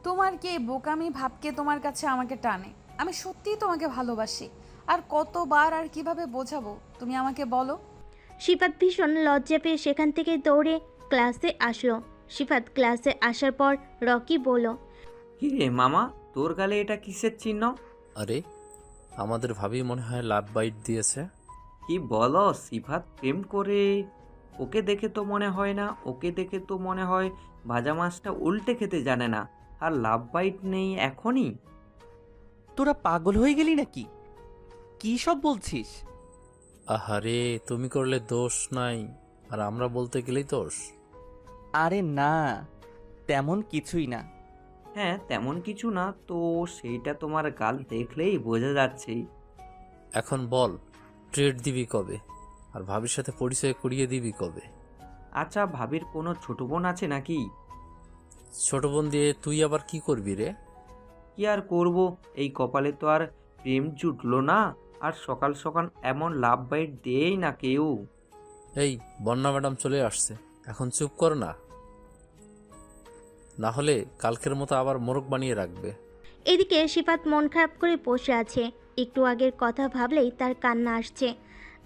তোমার কি এই বোকামি ভাবকে তোমার কাছে আমাকে টানে? আমি সত্যিই তোমাকে ভালোবাসি। আর কতবার আর কিভাবে বোঝাবো তুমি আমাকে বলো? সিফাত ভীষণ লজ্জা পেয়ে সেখান থেকে দৌড়ে ক্লাসে আসলো। সিফাত ক্লাসে আসার পর রকি বলল, কি রে মামা, তোর গালে এটা কিসের চিহ্ন? আরে, আমাদের ভাবি মনে হয় লাভ বাইট দিয়েছে। কি বলো সিফাত প্রেম করে? ওকে দেখে তো মনে হয় না, ওকে দেখে তো মনে হয় ভাজা মাছটা উল্টে খেতে জানে না। আর লাভ বাইট নেই এখনই? তোরা পাগল হয়ে গেলি নাকি? কি সব বলছিস? আহারে, তুমি করলে দোষ নাই, আর আমরা বলতে গেলেই দোষ। আরে না, তেমন কিছুই না। হ্যাঁ, তেমন কিছু না তো সেইটা তোমার গাল দেখলেই বোঝা যাচ্ছে। এখন বল, ট্রেড দিবি কবে? আর ভাবির সাথে পরিচয় করিয়ে দিবি কবে? আচ্ছা, ভাবির কোনো ছোট বোন আছে নাকি? ছোট বোন দিয়ে তুই আবার কি করবি রে? কি আর করব, এই কপালে তো আর প্রেম জুটলো না। আর সকাল সকাল এমন লাভ বাইট দেই না কেউ। এই বন্যা ম্যাডাম চলে আসছে, এখন চুপ কর না, না হলে কালকের মতো আবার মোরগ বানিয়ে রাখবে। এদিকে সিফাত মন খারাপ করে বসে আছে। একটু আগের কথা ভাবলেই তার কান্না আসছে।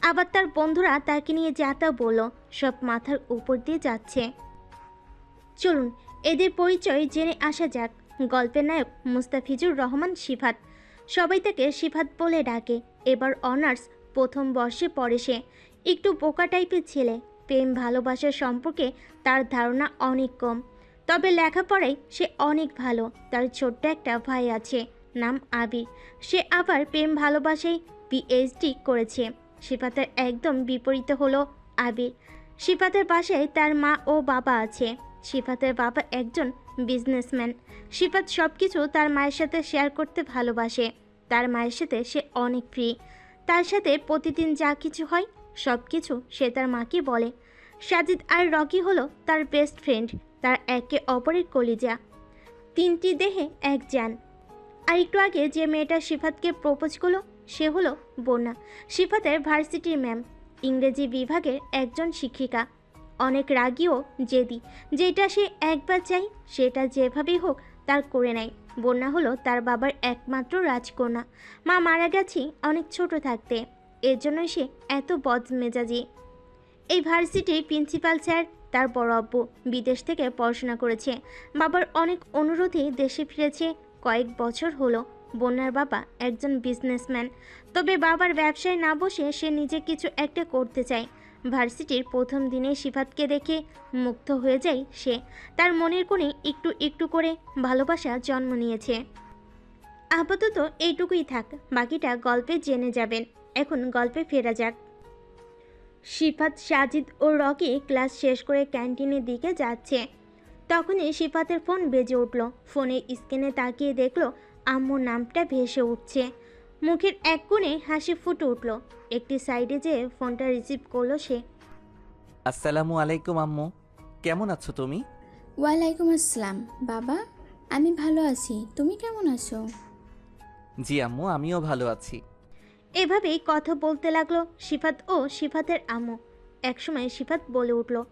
আবার তার বন্ধুরা তাকে নিয়ে যা তা বলল, সব মাথার উপর দিয়ে যাচ্ছে। চলুন এদের পরিচয় জেনে আসা যাক। গল্পের নায়ক মুস্তাফিজুর রহমান সিফাত। সবাই তাকে সিফাত বলে ডাকে। এবার অনার্স প্রথম বর্ষে পড়ে সে। একটু বোকা টাইপের ছেলে। প্রেম ভালোবাসার সম্পর্কে তার ধারণা অনেক কম। তবে লেখাপড়ায় সে অনেক ভালো। তার ছোট্ট একটা ভাই আছে, নাম আবির। সে আবার প্রেম ভালোবাসায় পিএইচডি করেছে। সিফাতের একদম বিপরীত হলো আবির। সিফাতের বাসায় তার মা ও বাবা আছে। সিফাতের বাবা একজন বিজনেসম্যান। সিফাত সব কিছু তার মায়ের সাথে শেয়ার করতে ভালোবাসে। তার মায়ের সাথে সে অনেক ফ্রি। তার সাথে প্রতিদিন যা কিছু হয় সব কিছু সে তার মাকে বলে। সাজিদ আর রকি হলো তার বেস্ট ফ্রেন্ড। তার একে অপরের কলিজা। তিনটি দেহে এক যান। আর একটু আগে যে মেয়েটা সিফাতকে প্রপোজ করলো সে হলো বন্যা, সিফাতের ভার্সিটির ম্যাম, ইংরেজি বিভাগের একজন শিক্ষিকা। অনেক রাগী ও জেদি। যেটা সে একবার চাই সেটা যেভাবেই হোক তার করে নেয়। বন্যা হলো তার বাবার একমাত্র রাজকন্যা। মা মারা গেছে অনেক ছোট থাকতে, এর জন্য সে এত বদমেজাজি। এই ভার্সিটির প্রিন্সিপাল স্যার তার বড় আব্বু বিদেশ থেকে পড়াশোনা করেছে। বাবার অনেক অনুরোধে দেশে ফিরেছে। কয়েক বছর হলো। বন্যার বাবা একজন বিজনেসম্যান। তবে বাবার ব্যবসায় না বসে সে নিজে কিছু একটা করতে চায়। ভার্সিটির প্রথম দিনে সিফাতকে দেখে মুগ্ধ হয়ে যায় সে। তার মনের কোণে একটু একটু করে ভালোবাসা জন্ম নিয়েছে। আপাতত এইটুকুই থাক, বাকিটা গল্পে জেনে যাবেন। এখন গল্পে ফেরা যাক। সিফাত, সাজিদ ও রকি ক্লাস শেষ করে ক্যান্টিনের দিকে যাচ্ছে। তখনই সিফাতের ফোন বেজে উঠল। ফোনের স্ক্রিনে তাকিয়ে দেখলো আম্মুর নামটা ভেসে উঠছে। মুখের এক কোণে হাসি ফুটে উঠল। একটি সাইডে যেয়ে ফোনটা রিসিভ করলো সে। আসসালামু আলাইকুম আম্মু, কেমন আছো তুমি? ওয়ালাইকুম আসসালাম বাবা, আমি ভালো আছি। তুমি কেমন আছো? জি আম্মু, আমিও ভালো আছি। এভাবেই কথা বলতে লাগলো সিফাত ও সিফাতের আম্মু। একসময় সিফাত বলে উঠল,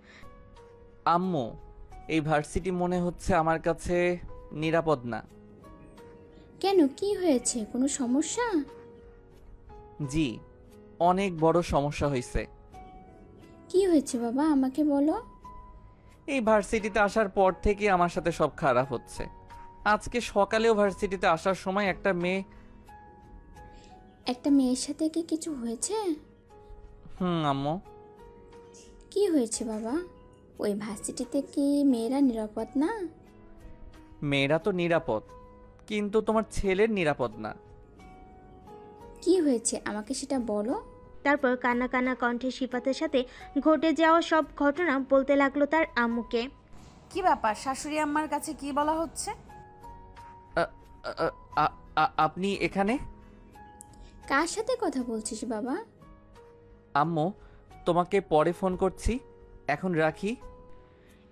আম্মু, এই ভার্সিটি মনে হচ্ছে আমার কাছে নিরাপদ না। কেন, কি হয়েছে? কোনো সমস্যা? জি, অনেক বড় সমস্যা হয়েছে। কি হয়েছে বাবা, আমাকে বলো। এই ভার্সিটিতে আসার পর থেকে আমার সাথে সব খারাপ হচ্ছে। আজকে সকালেও ভার্সিটিতে আসার সময় একটা মেয়ে। একটা মেয়ের সাথে কি কিছু হয়েছে? আম্মু। কি হয়েছে বাবা? ওই ভার্সিটিতে কি মেয়েরা নিরাপদ না? মেয়েরা তো নিরাপদ, কিন্তু তোমার ছেলের নিরাপদ না। কি হয়েছে আমাকে সেটা বলো। তারপর কান্না কান্না কণ্ঠে সিফাতের সাথে ঘটে যাওয়া সব ঘটনা বলতে লাগলো তার আম্মুকে। কি ব্যাপার, শাশুড়ি আম্মার কাছে কি বলা হচ্ছে? আ- আ- আপনি এখানে? কার সাথে কথা বলছিস বাবা? আম্মু, তোমাকে পরে ফোন করছি, এখন রাখি।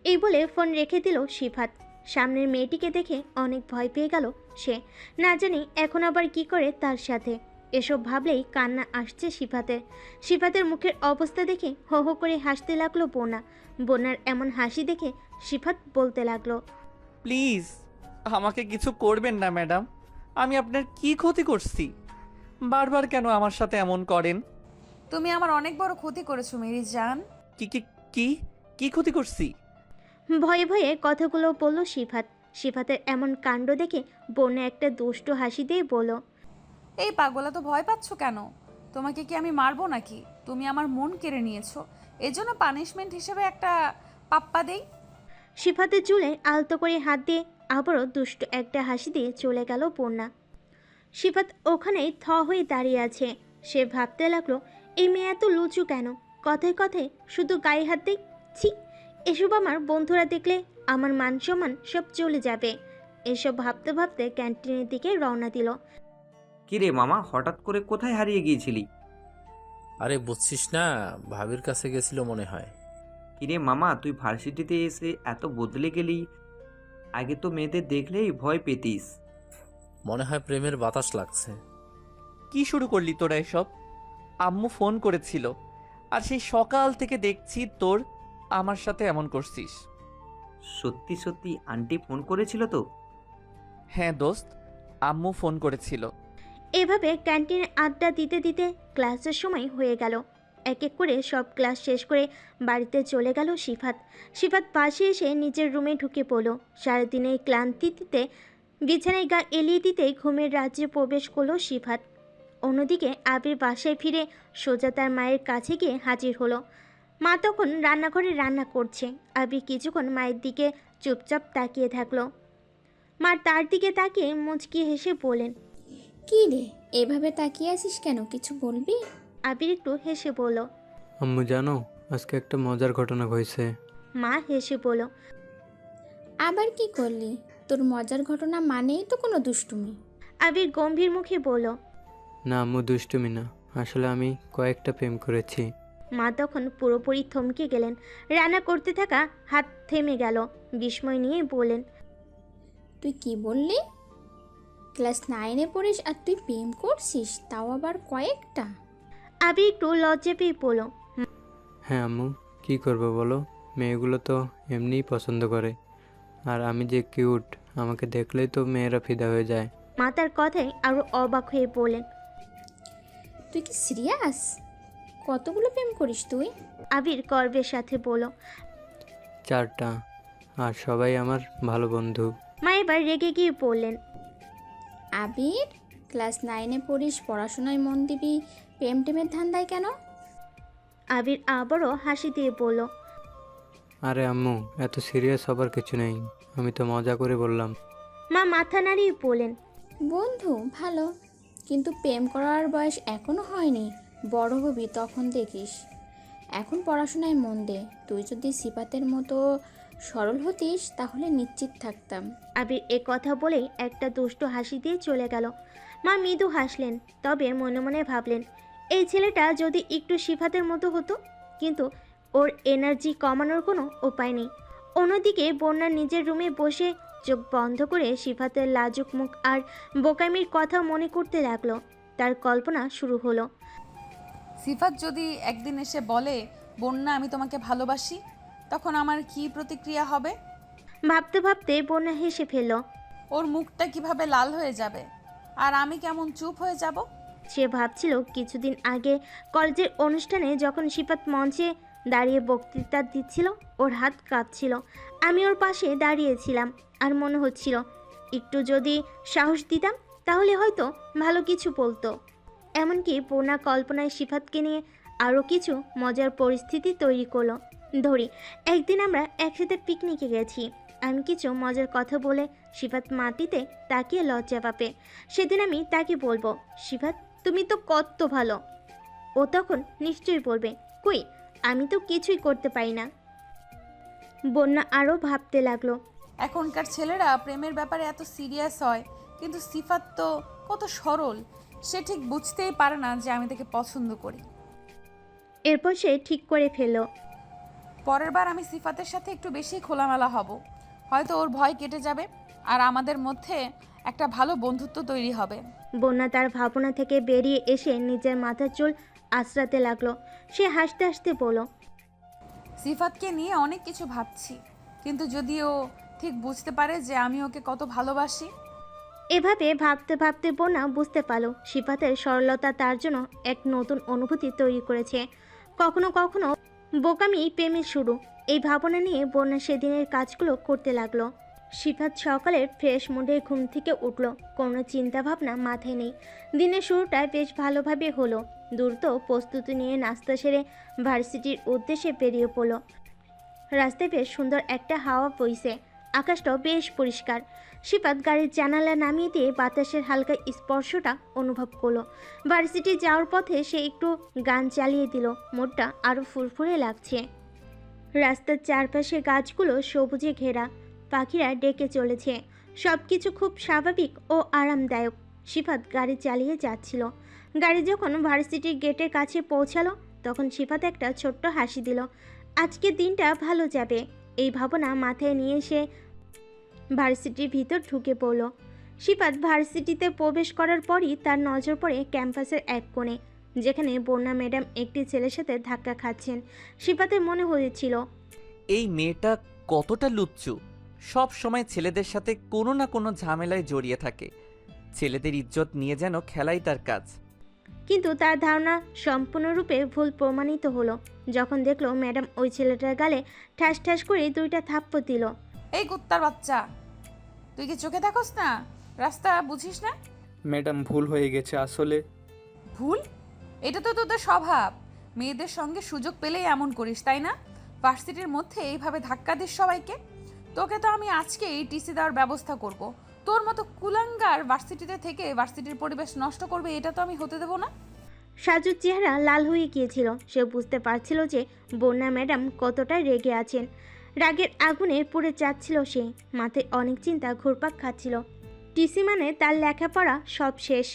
এই বলে ফোন রেখে দিল সিফাত। সামনের মেয়েটিকে দেখে অনেক ভয় পেয়ে গেল সে। না জানি এখন আবার কি করে তার সাথে। এসব ভাবলেই কান্না আসছে সিফাতের। সিফাতের মুখের অবস্থা দেখে হো হো করে হাসতে লাগলো বন্যা। বন্যার এমন হাসি দেখে সিফাত বলতে লাগলো, প্লিজ আমাকে কিছু করবেন না ম্যাডাম, আমি আপনার কি ক্ষতি করছি? বারবার কেন আমার সাথে এমন করেন? তুমি আমার অনেক বড় ক্ষতি করেছো মেরি জান। কি কি কি কি ক্ষতি করছি? ভয়ে ভয়ে কথাগুলো বলল সিফাত। সিফাতের এমন কাণ্ড দেখে বন্যা একটা দুষ্ট হাসি দিয়ে বলল, এই পাগলা তো ভয় পাচ্ছ কেন? তোমাকে কি আমি মারবো নাকি? তুমি আমার মন কেড়ে নিয়েছো, এজন্য পানিশমেন্ট হিসেবে একটা পাপ্পা দেই। সিফাতের চুলে আলতো করে হাত দিয়ে আবারও দুষ্ট একটা হাসি দিয়ে চলে গেল বন্যা। সিফাত ওখানেই থ হয়ে দাঁড়িয়ে আছে। সে ভাবতে লাগলো, এই মেয়ে এত লুচু কেন? কথায় কথায় শুধু গায়ে হাত দেয়। ছি, এসব আমার বন্ধুরা দেখলে আমার মান সম্মান সব চলে যাবে। এসব ভাবতে ভাবতে ক্যান্টিনের দিকে রওনা দিল। কিরে মামা, হঠাৎ করে কোথায় হারিয়ে গিয়েছিলি? আরে বুঝছিস না, ভাবির কাছে গেছিল মনে হয়। কিরে মামা, তুই ভার্সিটিতে এসে এত বদলে গেলি। আগে তো মেয়েদের দেখলেই ভয় পেতিস। মনে হয় প্রেমের বাতাস লাগছে। কি শুরু করলি তোরা এসব? আম্মু ফোন করেছিল, আর সেই সকাল থেকে দেখছি তোর আমার সাথে এমন করছিস। সত্যি সত্যি আন্টি ফোন করেছিল তো? হ্যাঁ দোস্ত, আম্মু ফোন করেছিল। এভাবে ক্যান্টিনে আড্ডা দিতে দিতে ক্লাসের সময় হয়ে গেল। এক এক করে সব ক্লাস শেষ করে বাড়িতে চলে গেল সিফাত। সিফাত পাশে এসে নিজের রুমে ঢুকে পড়ল। সারাদিনের ক্লান্তিতে বিছানায় গা এলিয়ে দিতেই ঘুমের রাজ্যে প্রবেশ করলো সিফাত। অন্যদিকে আবির বাসায় ফিরে সোজা তার মায়ের কাছে গিয়ে হাজির হলো। মা তখন রান্নাঘরে রান্না করছে। আবির কিছুক্ষণ মায়ের দিকে চুপচাপ তাকিয়ে থাকলো। মা তার দিকে তাকিয়ে মুচকি হেসে বলেন, কি রে, এভাবে তাকিয়ে আছিস কেন? কিছু বলবি? আবির একটু হেসে বলল। আম্মু জানো, আজকে একটা মজার ঘটনা হয়েছে। মা হেসে বলল, আবার কি করলি? তোর মজার ঘটনা মানেই তো কোনো দুষ্টুমি। আবির গম্ভীর মুখে বলল। না আম্মু, দুষ্টুমি না, আসলে আমি কয়েকটা প্রেম করেছি। মা তখন পুরোপুরি থমকে গেলেন। রান্না করতে থাকা হাত থেমে গেল। বিস্ময় নিয়ে বলেন, তুই কি বললি? ক্লাস 9-এ পড়িস আর তুই প্রেম করছিস, তাও আবার কয়েকটা? আবির একটু লজ্জা পেয়ে বলল, হ্যাঁ আম্মু, কি করবো বলো, মেয়েগুলো তো এমনিই পছন্দ করে। আর আমি যে কিউট, আমাকে দেখলেই তো মেয়েরা ফিদা হয়ে যায়। মা তার কথায় আরো অবাক হয়ে বলেন, তুই কি সিরিয়াস? কতগুলো প্রেম করিস তুই? আবির গর্বের সাথে বলল। 4টা, আর সবাই আমার ভালো বন্ধু। মা এবার রেগে গিয়ে বললেন, আবির, ক্লাস 9-এ পড়িস, পড়াশোনায় মন দিবি, প্রেম টেমের ধান্দায় কেন? আবির আবারও হাসি দিয়ে বলল, আরে আম্মু, এত সিরিয়াস হবার কিছু নেই, আমি তো মজা করে বললাম। মা মাথা নাড়িয়ে বলেন, বন্ধু ভালো, কিন্তু প্রেম করার বয়স এখনো হয়নি। বড় হবি তখন দেখিস। এখন পড়াশোনায় মন দে। তুই যদি সিফাতের মতো সরল হতিস তাহলে নিশ্চিত থাকতাম। আবির এ কথা বলেই একটা দুষ্ট হাসি দিয়ে চলে গেল। মা মৃদু হাসলেন, তবে মনে মনে ভাবলেন, এই ছেলেটা যদি একটু সিফাতের মতো হতো। কিন্তু ওর এনার্জি কমানোর কোনো উপায় নেই। অন্যদিকে বন্যা নিজের রুমে বসে চোখ বন্ধ করে সিফাতের লাজুক মুখ আর বোকামির কথা মনে করতে লাগলো। তার কল্পনা শুরু হলো। সিফাত যদি একদিন এসে বলে, বন্যা আমি তোমাকে ভালোবাসি, তখন আমার কি প্রতিক্রিয়া হবে? ভাবতে ভাবতে বন্যা হেসে ফেলল। ওর মুখটা কিভাবে লাল হয়ে যাবে, আর আমি কেমন চুপ হয়ে যাব। সে ভাবছিল কিছুদিন আগে কলেজের অনুষ্ঠানে যখন সিফাত মঞ্চে দাঁড়িয়ে বক্তৃতা দিচ্ছিল, ওর হাত কাঁপছিল। আমি ওর পাশে দাঁড়িয়েছিলাম আর মনে হচ্ছিল একটু যদি সাহস দিতাম তাহলে হয়তো ভালো কিছু বলতো। এমনকি বন্যা কল্পনায় সিফাতকে নিয়ে আরও কিছু মজার পরিস্থিতি তৈরি করলো। ধরি একদিন আমরা একসাথে পিকনিকে গেছি। আমি কিছু মজার কথা বলে সিফাত মাটিতে তাকিয়ে লজ্জা পাবে। সেদিন আমি তাকে বলবো, সিফাত তুমি তো কত ভালো। ও তখন নিশ্চয়ই বলবে, কই আমি তো কিছুই করতে পারি না। বন্যা আরও ভাবতে লাগলো। এখনকার ছেলেরা প্রেমের ব্যাপারে এত সিরিয়াস হয়, কিন্তু সিফাত তো কত সরল। সে ঠিক বুঝতেই পারে না যে আমি তাকে পছন্দ করি। এরপর সে ঠিক করে ফেলল, পরের বার আমি সিফাতের সাথে একটু বেশি খোলামেলা হব। হয়তো ওর ভয় কেটে যাবে, আর আমাদের মধ্যে একটা ভালো বন্ধুত্ব তৈরি হবে। বন্যা তার ভাবনা থেকে বেরিয়ে এসে নিজের মাথার চুল আঁচড়াতে লাগলো। সে হাসতে হাসতে বলল, সিফাতকে নিয়ে অনেক কিছু ভাবছি, কিন্তু যদি ও ঠিক বুঝতে পারে যে আমি ওকে কত ভালোবাসি। এভাবে ভাবতে ভাবতে বোনা বুঝতে পারল সিফাতের সরলতা তার জন্য এক নতুন অনুভূতি তৈরি করেছে। কখনো কখনো বোকামি প্রেমের শুরু। এই ভাবনা নিয়ে বোনা সেদিনের কাজগুলো করতে লাগলো। সিফাত সকালে ফ্রেশ মুডে ঘুম থেকে উঠল, কোনো চিন্তা ভাবনা মাথায় নেই। দিনের শুরুটা বেশ ভালোভাবে হলো। দ্রুত প্রস্তুতি নিয়ে নাস্তা সেরে ভার্সিটির উদ্দেশ্যে বেরিয়ে পড়ল। রাস্তায় বেশ সুন্দর একটা হাওয়া বইছে, আকাশটাও বেশ পরিষ্কার। সিফাত গাড়ির জানালা নামিয়ে দিয়ে বাতাসের হালকা স্পর্শটা অনুভব করলো। ভার্সিটি যাওয়ার পথে সে একটু গান চালিয়ে দিল, মনটা আরও ফুরফুরে লাগছে। রাস্তার চারপাশে গাছগুলো সবুজে ঘেরা, পাখিরা ডেকে চলেছে। সব কিছু খুব স্বাভাবিক ও আরামদায়ক। সিফাত গাড়ি চালিয়ে যাচ্ছিল। গাড়ি যখন ভার্সিটির গেটের কাছে পৌঁছালো তখন সিফাত একটা ছোট্ট হাসি দিল। আজকের দিনটা ভালো যাবে, এই ভাবনা মাথায় নিয়ে সে ভার্সিটির ভিতর ঢুকে পড়ল। সিফাত ভার্সিটিতে প্রবেশ করার পরই তার নজর পড়ে ক্যাম্পাসের এক কোণে, যেখানে বন্যা ম্যাডাম একটি ছেলের সাথে ধাক্কা খাচ্ছেন। সিফাতের মনে হয়েছিল এই মেয়েটা কতটা লুচ্চু, সব সময় ছেলেদের সাথে কোনো না কোনো ঝামেলায় জড়িয়ে থাকে। ছেলেদের ইজ্জত নিয়ে যেন খেলাই তার কাজ। কিন্তু তার ধারণা সম্পূর্ণরূপে ভুল প্রমাণিত হলো যখন দেখলো ম্যাডাম ওই ছেলেটার গালে ঠাস ঠাস করে 2টা থাপ্পড় দিল। এই কুত্তার বাচ্চা, তুই কি চোখে দেখোস না? রাস্তা বুঝিস না? ম্যাডাম ভুল হয়ে গেছে আসলে। ভুল? এটা তো তোদের স্বভাব। মেয়েদের সঙ্গে সুযোগ পেলেই এমন করিস, তাই না? ভার্সিটির মধ্যে এইভাবে ধাক্কা দিস সবাইকে। তোকে তো আমি আজকেই টিসি দেওয়ার ব্যবস্থা করব। তোর মতো কুলাঙ্গার ভার্সিটিতে থেকে ভার্সিটির পরিবেশ নষ্ট করবে, এটা তো আমি হতে দেবো না। সাজুর চেহারা লাল হয়ে গিয়েছিল। সে বুঝতে পারছিল যে বন্যা ম্যাডাম কতটা রেগে আছেন। রাগের আগুনে পুড়ে যাচ্ছিল সে। মাথায় অনেক চিন্তা ঘুরপাক খাচ্ছিল। টিসি মানে তার লেখাপড়া সব শেষ,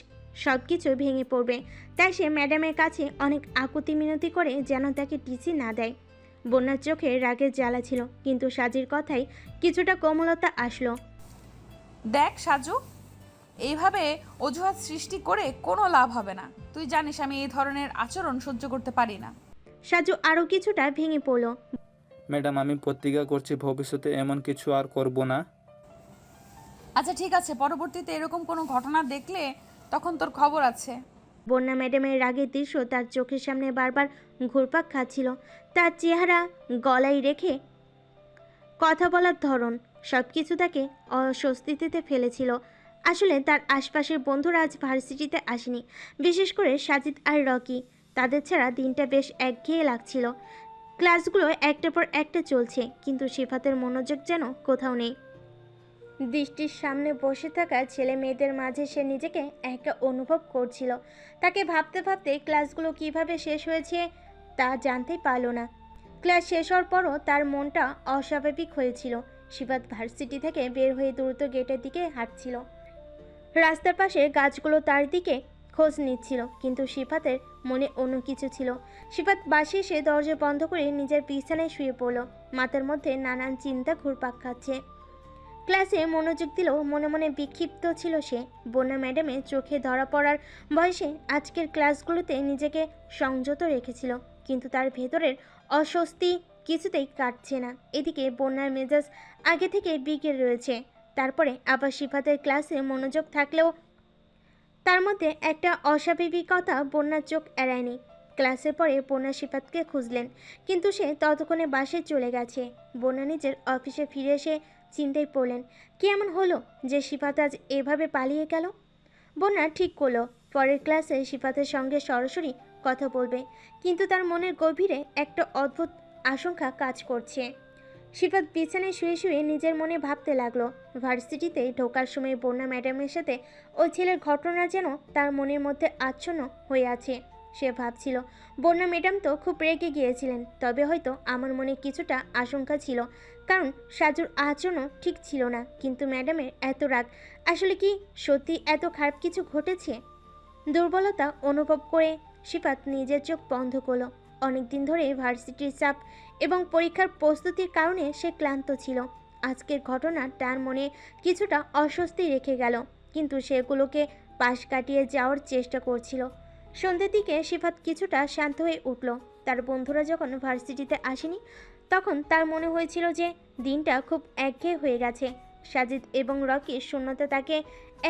সব কিছু ভেঙে পড়বে। তাই সে ম্যাডামের কাছে অনেক আকুতি মিনতি করে যেন তাকে টিসি না দেয়। বন্যার চোখে রাগের জ্বালা ছিল, কিন্তু সাজির কথায় কিছুটা কোমলতা আসলো। দেখ সাজু, এইভাবে অজুহাত সৃষ্টি করে কোনো লাভ হবে না। তুই জানিস আমি এই ধরনের আচরণ সহ্য করতে পারি না। সাজু আরও কিছুটা ভেঙে পড়ল। ম্যাডাম আমি প্রতিজ্ঞা করছি ভবিষ্যতে এমন কিছু আর করব না। আচ্ছা ঠিক আছে, পরবর্তীতে এরকম কোনো ঘটনা দেখলে তখন তোর খবর আছে। বন্যা ম্যাডামের রাগের দৃশ্য তার চোখের সামনে বারবার ঘুরপাক খাচ্ছিল। তার চেহারা, গলায় রেখে কথা বলার ধরন, সব কিছু তাকে অস্বস্তিতে ফেলেছিল। আসলে তার আশপাশের বন্ধুরা আজ ভার্সিটিতে আসেনি, বিশেষ করে সাজিদ আর রকি। তাদের ছাড়া দিনটা বেশ একঘেয়ে লাগছিল। ক্লাসগুলো একটার পর একটা চলছে, কিন্তু সিফাতের মনোযোগ যেন কোথাও নেই। দৃষ্টির সামনে বসে থাকা ছেলে মেয়েদের মাঝে সে নিজেকে একা অনুভব করছিল। তাকে ভাবতে ভাবতে ক্লাসগুলো কিভাবে শেষ হয়েছে তা জানতেই পারল না। ক্লাস শেষ হওয়ার পরও তার মনটা অস্বাভাবিক হয়েছিল। সিফাত ভার্সিটি থেকে বের হয়ে দ্রুত গেটের দিকে হাঁটছিল। রাস্তার পাশে গাছগুলো তার দিকে খোঁজ নিচ্ছিল, কিন্তু সিফাতের মনে অন্য কিছু ছিল। সিফাত বাসে এসে দরজা বন্ধ করে নিজের বিছানায় শুয়ে পড়ল। মাথার মধ্যে নানান চিন্তা ঘুরপাক খাচ্ছে। ক্লাসে মনোযোগ দিলেও মনে মনে বিক্ষিপ্ত ছিল সে। বন্যা ম্যাডামের চোখে ধরা পড়ার বয়সে আজকের ক্লাসগুলোতে নিজেকে সংযত রেখেছিল, কিন্তু তার ভেতরের অস্বস্তি কিছুতেই কাটছে না। এদিকে বন্যার মেজাজ আগে থেকে বিগড়ে রয়েছে। তারপরে আবার সিফাতের ক্লাসে মনোযোগ থাকলেও তার মধ্যে একটা অস্বাভাবিকতা বন্যার চোখ এড়ায়নি। ক্লাসের পরে বন্যা সিফাতকে খুঁজলেন, কিন্তু সে ততক্ষণে বাসে চলে গেছে। বন্যা নিজের অফিসে ফিরে এসে চিন্তায় পড়লেন, কি এমন হলো যে সিফাত আজ এভাবে পালিয়ে গেল। বন্যা ঠিক করলো পরের ক্লাসে সিফাতের সঙ্গে সরাসরি কথা বলবে, কিন্তু তার মনের গভীরে একটা অদ্ভুত আশঙ্কা কাজ করছে। সিফাত বিছানায় শুয়ে শুয়ে নিজের মনে ভাবতে লাগলো। ভার্সিটিতে ঢোকার সময় বন্যা ম্যাডামের সাথে ওই ছেলের ঘটনা যেন তার মনের মধ্যে আচ্ছন্ন হয়ে আছে। সে ভাবছিল, বন্যা ম্যাডাম তো খুব রেগে গিয়েছিলেন, তবে হয়তো আমার মনে কিছুটা আশঙ্কা ছিল, কারণ সাজুর আচরণও ঠিক ছিল না। কিন্তু ম্যাডামের এত রাগ, আসলে কি সত্যি এত খারাপ কিছু ঘটেছে? দুর্বলতা অনুভব করে সিফাত নিজের চোখ বন্ধ করল। অনেকদিন ধরে ভার্সিটির চাপ এবং পরীক্ষার প্রস্তুতির কারণে সে ক্লান্ত ছিল। আজকের ঘটনা তার মনে কিছুটা অস্বস্তি রেখে গেল, কিন্তু সেগুলোকে পাশ কাটিয়ে যাওয়ার চেষ্টা করছিল। সন্ধ্যের দিকে সিফাত কিছুটা শান্ত হয়ে উঠল। তার বন্ধুরা যখন ভার্সিটিতে আসেনি তখন তার মনে হয়েছিল যে দিনটা খুব একঘেয়ে হয়ে গেছে। সাজিদ এবং রকির শূন্যতা তাকে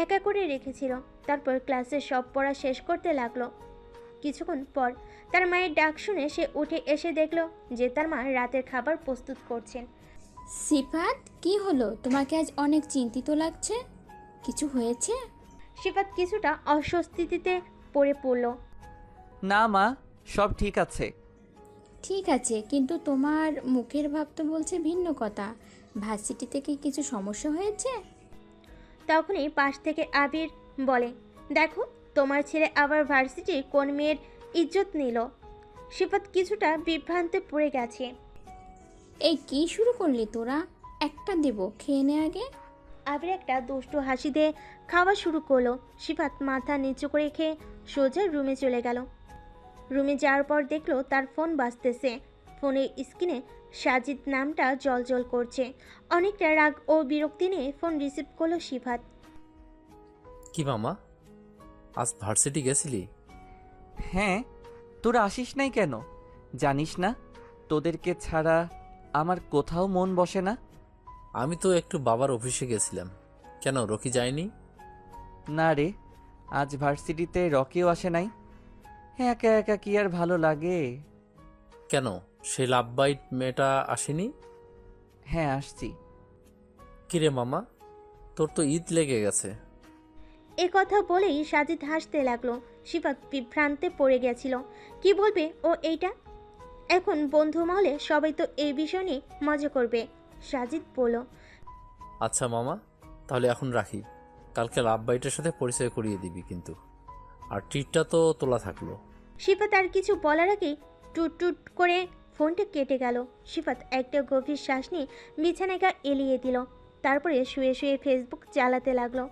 একা করে রেখেছিল। তারপর ক্লাসের সব পড়া শেষ করতে লাগলো। কিছুক্ষণ পর তার মায়ের ডাক শুনে সে উঠে এসে দেখলো যে তার মা রাতের খাবার প্রস্তুত করছেন। সিফাত, কি হলো? তোমাকে আজ অনেক চিন্তিত লাগছে। কিছু হয়েছে? সিফাত কিছুটা অস্বস্তিতে পড়ে পড়ল। না মা, সব ঠিক আছে। ঠিক আছে, কিন্তু তোমার মুখের ভাব তো বলছে ভিন্ন কথা। ভার্সিটিতে কি কিছু সমস্যা হয়েছে? তখনই পাশ থেকে আবির বলে, দেখো তোমার ছেলে আবার ভার্সিটির কোন মেয়ের ইজ্জত নিল। সিফাত কিছুটা বিভ্রান্তে পড়ে গেছে। এই কি শুরু করলি তোরা? একটা দেবো, খেয়ে নে আগে। আবির একটা দুষ্টু হাসি দিয়ে খাওয়া শুরু করলো। সিফাত মাথা নিচু করে খেয়ে সোজা রুমে চলে গেল। রুমে যাওয়ার পর দেখলো তার ফোন বাজতেছে। ফোনের স্ক্রিনে সাজিদ নামটা জ্বলজ্বল করছে। অনেকটা রাগ ও বিরক্তি নিয়ে ফোন রিসিভ করলো সিফাত। কি মামা, আজ ভার্সিটি গেছিলি? হ্যাঁ, তোরা আসিস নাই কেন? জানিস না তোদেরকে ছাড়া আমার কোথাও মন বসে না। আমি তো একটু বাবার অফিসে গেছিলাম। কেন, রকি যায়নি? না রে, আজ ভার্সিটিতে রকিও আসে নাই। একা একা কি আর ভালো লাগে। কেন, সে লাভ বাইট মেয়েটা আসেনি? হ্যাঁ, আসছি। কিরে মামা, তোর তো ঈদ লেগে গেছে। এ কথা বলেই সাজিদ হাসতে লাগলো। সিফাত বিভ্রান্তে পড়ে গেছিল। কি বলবে ও এইটা? এখন বন্ধু মহলে সবাই তো এই বিষয় নিয়ে মজা করবে। সাজিদ বলল, আচ্ছা মামা, তাহলে এখন রাখি। কালকে লাভ বাইটের সাথে পরিচয় করিয়ে দিবি কিন্তু। আর ট্রিটটা তো তোলা থাকলো। সিফাত আর কিছু বলার আগেই টুট টুট করে ফোনটা কেটে গেল। সিফাত একটা গভীর শ্বাস নিয়ে বিছানায় গা এলিয়ে দিল। তারপরে শুয়ে শুয়ে ফেসবুক চালাতে লাগলো।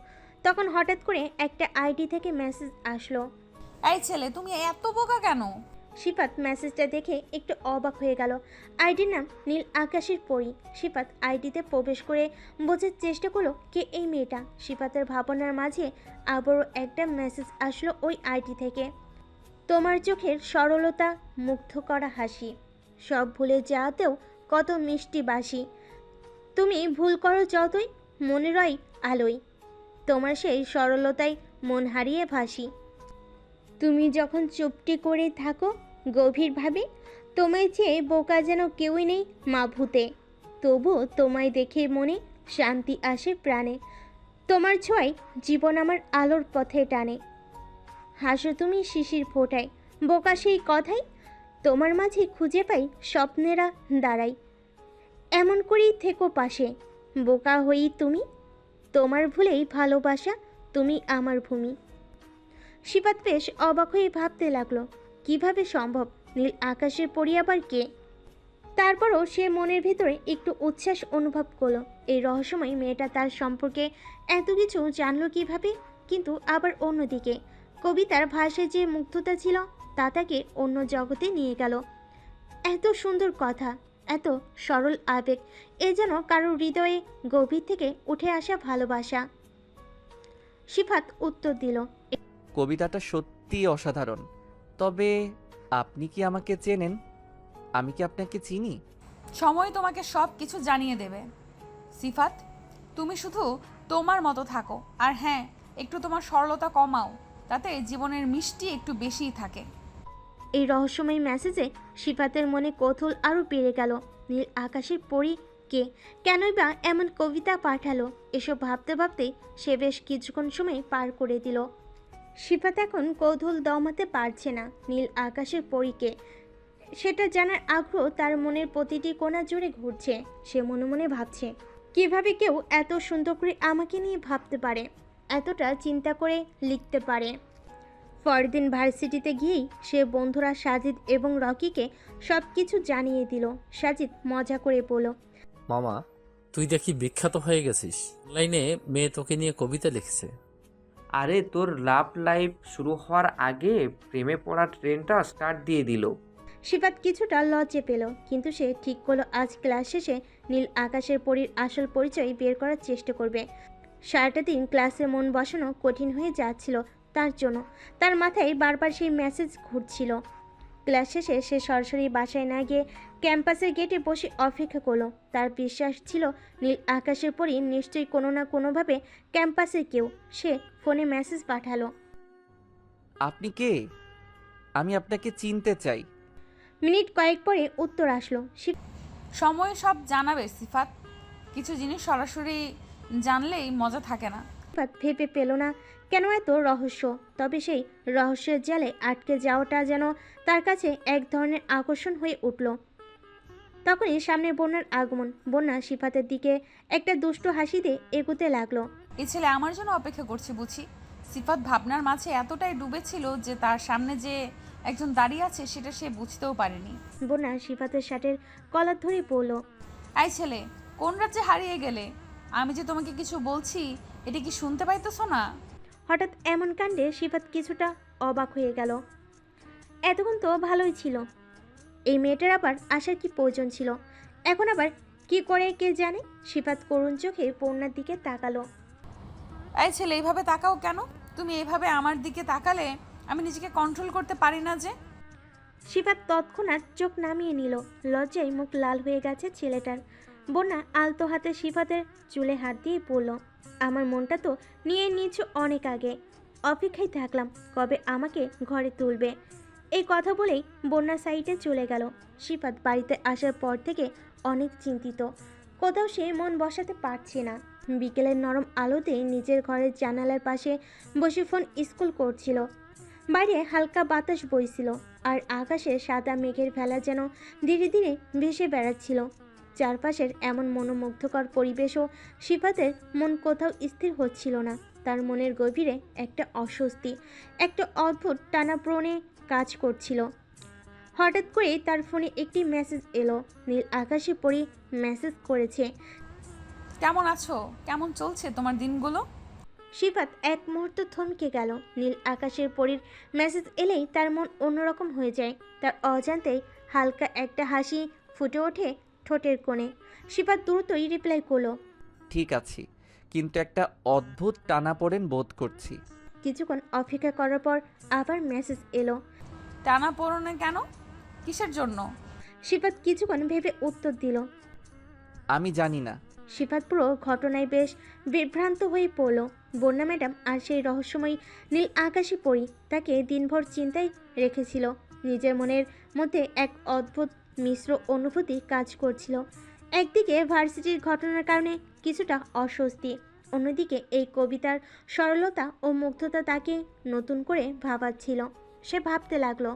তখন হঠাৎ করে একটা আইডি থেকে মেসেজ আসলো। এই ছেলে, তুমি এত বোকা কেন? সিফাত মেসেজটা দেখে একটু অবাক হয়ে গেল। আইডির নাম নীল আকাশের পরী। সিফাত আইডিতে প্রবেশ করে বোঝার চেষ্টা করলো কে এই মেয়েটা। সিফাতের ভাবনার মাঝে আবারও একটা মেসেজ আসলো ওই আইডি থেকে। তোমার চোখের সরলতা, মুগ্ধ করা হাসি, সব ভুলে যাওয়াতেও কত মিষ্টি বাসি। তুমি ভুল করো যতই, মনে রয় আলোয়। তোমার সেই সরলতায় মন হারিয়ে ভাসি। তুমি যখন চুপটি করে থাকো গভীরভাবে, তোমায় চেয়ে বোকা যেন কেউই নেই মা ভূতে। তবু তোমায় দেখে মনে শান্তি আসে প্রাণে। তোমার ছোঁয়ায় জীবন আমার আলোর পথে টানে। হাসো তুমি শিশির ফোটায়, বোকা সেই কথাই তোমার মাঝে খুঁজে পাই স্বপ্নেরা দাঁড়াই। এমন করেই থেকো পাশে, বোকা হই তুমি। তোমার ভুলেই ভালোবাসা, তুমি আমার ভূমি। সিফাত বেশ অবাক হয়ে ভাবতে লাগলো, কিভাবে সম্ভব? নীল আকাশের পরী আবার কে? তারপরও সে মনের ভিতরে একটু উচ্ছ্বাস অনুভব করলো। এই রহস্যময় মেয়েটা তার সম্পর্কে এত কিছু জানলো কিভাবে? কিন্তু আবার অন্যদিকে কবিতার ভাষায় যে মুগ্ধতা ছিল তা তাকে অন্য জগতে নিয়ে গেল। এত সুন্দর কথা, এত সরল আবেগ, এ যেন কারোর হৃদয়ে গভীর থেকে উঠে আসা ভালোবাসা। সিফাত উত্তর দিল, কবিতাটা সত্যি অসাধারণ। তবে আপনি কি আমাকে চেনেন? আমি কি আপনাকে চিনি? সময় তোমাকে সব কিছু জানিয়ে দেবে। সিফাত, তুমি শুধু তোমার মতো থাকো। আর হ্যাঁ, একটু তোমার সরলতা কমাও, তাতে জীবনের মিষ্টি একটু বেশিই থাকে। এই রহস্যময় মেসেজে সিফাতের মনে কৌতূহল আরও বেড়ে গেল। নীল আকাশের পরী কে? কেনই বা এমন কবিতা পাঠালো? এসব ভাবতে ভাবতেই সে বেশ কিছুক্ষণ সময় পার করে দিল। সিফাত এখন কৌতূহল দমাতে পারছে না। নীল আকাশের পরীকে সেটা জানার আগ্রহ তার মনের প্রতিটি কোণা জুড়ে ঘুরছে। সে মনে মনে ভাবছে, কিভাবে কেউ এত সুন্দর করে আমাকে নিয়ে ভাবতে পারে, এতটা চিন্তা করে লিখতে পারে। পরদিন ভার্সিটিতে গিয়েই সে বন্ধুরা সাজিদ এবং রকিকে সব কিছু জানিয়ে দিল। সাজিদ মজা করে বলল, মামা, তুই দেখি বিখ্যাত হয়ে গেছিস। অনলাইনে মেয়ে তোকে নিয়ে কবিতা লিখছে। আরে তোর লাভ লাইফ শুরু হওয়ার আগে প্রেমে পড়া ট্রেনটা স্টার্ট দিয়ে দিল। সিফাত কিছুটা লজ্জে পেল, কিন্তু সে ঠিক করলো আজ ক্লাস শেষে নীল আকাশের পরীর আসল পরিচয় বের করার চেষ্টা করবে। সারাটা দিন ক্লাসে মন বসানো কঠিন হয়ে যাচ্ছিল তার জন্য। তার মাথায় বারবার সেই মেসেজ ঘুরছিল। ক্লাস শেষে সে সরাসরি বাসায় না গিয়ে ক্যাম্পাসের গেটে বসে অপেক্ষা করলো। তার বিশ্বাস ছিল নীল আকাশের পরই নিশ্চয়ই কোনো না কোনোভাবে ক্যাম্পাসের কেউ। সে ফোনে মেসেজ পাঠালো। আপনি কে? আমি আপনাকে চিনতে চাই। মিনিট কয়েক পরে উত্তর আসলো। সময় সব জানাবে সিফাত, কিছু জিনিস সরাসরি জানলেই মজা থাকে না। সিফাত ভেবে পেল না কেন এত রহস্য, তবে সেই রহস্যের জালে আটকে যাওয়াটা যেন তার কাছে এক ধরনের আকর্ষণ হয়ে উঠল। তখনই সামনে বন্যার আগমন। বন্যা সিফাতের দিকে একটা দুষ্টু হাসি দিয়ে এগোতে লাগলো। এই ছেলে আমার জন্য অপেক্ষা করছে বুঝি। সিফাত ভাবনার মাঝে এতটাই ডুবেছিল যে তার সামনে যে একজন দাঁড়িয়ে আছে সেটা সে বুঝতেও পারেনি। বন্যা সিফাতের শার্টের কলার ধরে পড়ল। এই ছেলে, কোন রাজ্যে হারিয়ে গেলে? আমি যে তোমাকে কিছু বলছি এটা কি শুনতে পাইতেছো না? হঠাৎ এমন কাণ্ডে সিফাত কিছুটা অবাক হয়ে গেল। এতক্ষণ তো ভালোই ছিল, এই মেয়েটার আবার আসার কি প্রয়োজন ছিল? এখন আবার কি করে কে জানে। সিফাত করুণ চোখে বন্যার দিকে তাকালো। এই ছেলে, এইভাবে তাকাও কেন? তুমি এইভাবে আমার দিকে তাকালে আমি নিজেকে কন্ট্রোল করতে পারি না যে। সিফাত তৎক্ষণাৎ চোখ নামিয়ে নিল। লজ্জায় মুখ লাল হয়ে গেছে ছেলেটার। বন্যা আলতো হাতে সিফাতের চুলে হাত দিয়ে পড়ল। আমার মনটা তো নিয়ে নিয়েছ অনেক আগে, অপেক্ষায় থাকলাম কবে আমাকে ঘরে তুলবে। এই কথা বলেই বন্যা সাইডে চলে গেল। সিফাত বাড়িতে আসার পর থেকে অনেক চিন্তিত, কোথাও সে মন বসাতে পারছে না। বিকেলের নরম আলোতে নিজের ঘরের জানালার পাশে বসে ফোন স্ক্রল করছিল। বাইরে হালকা বাতাস বইছিল আর আকাশে সাদা মেঘের ভেলা যেন ধীরে ধীরে ভেসে বেড়াচ্ছিল। চারপাশের এমন মনোমুগ্ধকর পরিবেশও সিফাতের মন কোথাও স্থির হচ্ছিল না। তার মনের গভীরে একটা অস্বস্তি, একটা অদ্ভুত টানাপ্রণে কাজ করছিল। হঠাৎ করে তার ফোনে একটি মেসেজ এলো। নীল আকাশে পড়ে মেসেজ করেছে। কেমন আছো? কেমন চলছে তোমার দিনগুলো? সিফাত এক মুহূর্ত থমকে গেল। নীল আকাশের পরীর মেসেজ এলেই তার মন অন্যরকম হয়ে যায়। তার অজান্তেই হালকা একটা হাসি ফুটে ওঠে ঠোঁটের কোণে। সিফাত দ্রুতই রিপ্লাই করলো। ঠিক আছি, কিন্তু একটা অদ্ভুত টানাপোড়েন বোধ করছি। কিছুক্ষণ অপেক্ষা করার পর আবার মেসেজ এলো। টানা পড়নে কেন? কিসের জন্য? সিফাত কিছুক্ষণ ভেবে উত্তর দিল। আমি জানি না। সিফাত পুরো ঘটনায় বেশ বিভ্রান্ত হয়ে পড়ল। বন্যা ম্যাডাম আর সেই রহস্যময়ী নীল আকাশে পড়ি তাকে দিনভর চিন্তায় রেখেছিল। নিজের মনের মধ্যে এক অদ্ভুত মিশ্র অনুভূতি কাজ করছিল। একদিকে ভার্সিটির ঘটনার কারণে কিছুটা অস্বস্তি, অন্যদিকে এই কবিতার সরলতা ও মুগ্ধতা তাকে নতুন করে ভাবাচ্ছিল। সে ভাবতে লাগলো,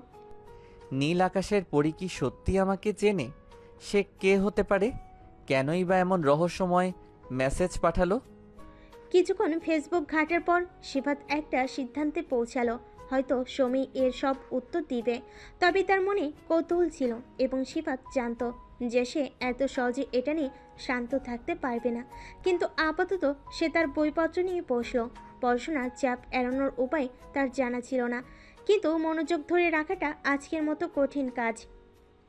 নীল আকাশের পরী কি সত্যি আমাকে চেনে? সে কে হতে পারে? কেনই বা এমন রহস্যময় মেসেজ পাঠালো? কিছুক্ষণ ফেসবুক ঘাটার পর সিফাত একটা সিদ্ধান্তে পৌঁছালো। হয়তো সমী এর সব উত্তর দিবে। তবে তার মনে কৌতূহল ছিল এবং সিফাত জানত যে সে এত সহজে এটা নিয়ে শান্ত থাকতে পারবে না। কিন্তু আপাতত সে তার বইপত্র নিয়ে বসলো। পড়াশোনার চাপ এড়ানোর উপায় তার জানা ছিল না, কিন্তু মনোযোগ ধরে রাখাটা আজকের মতো কঠিন কাজ।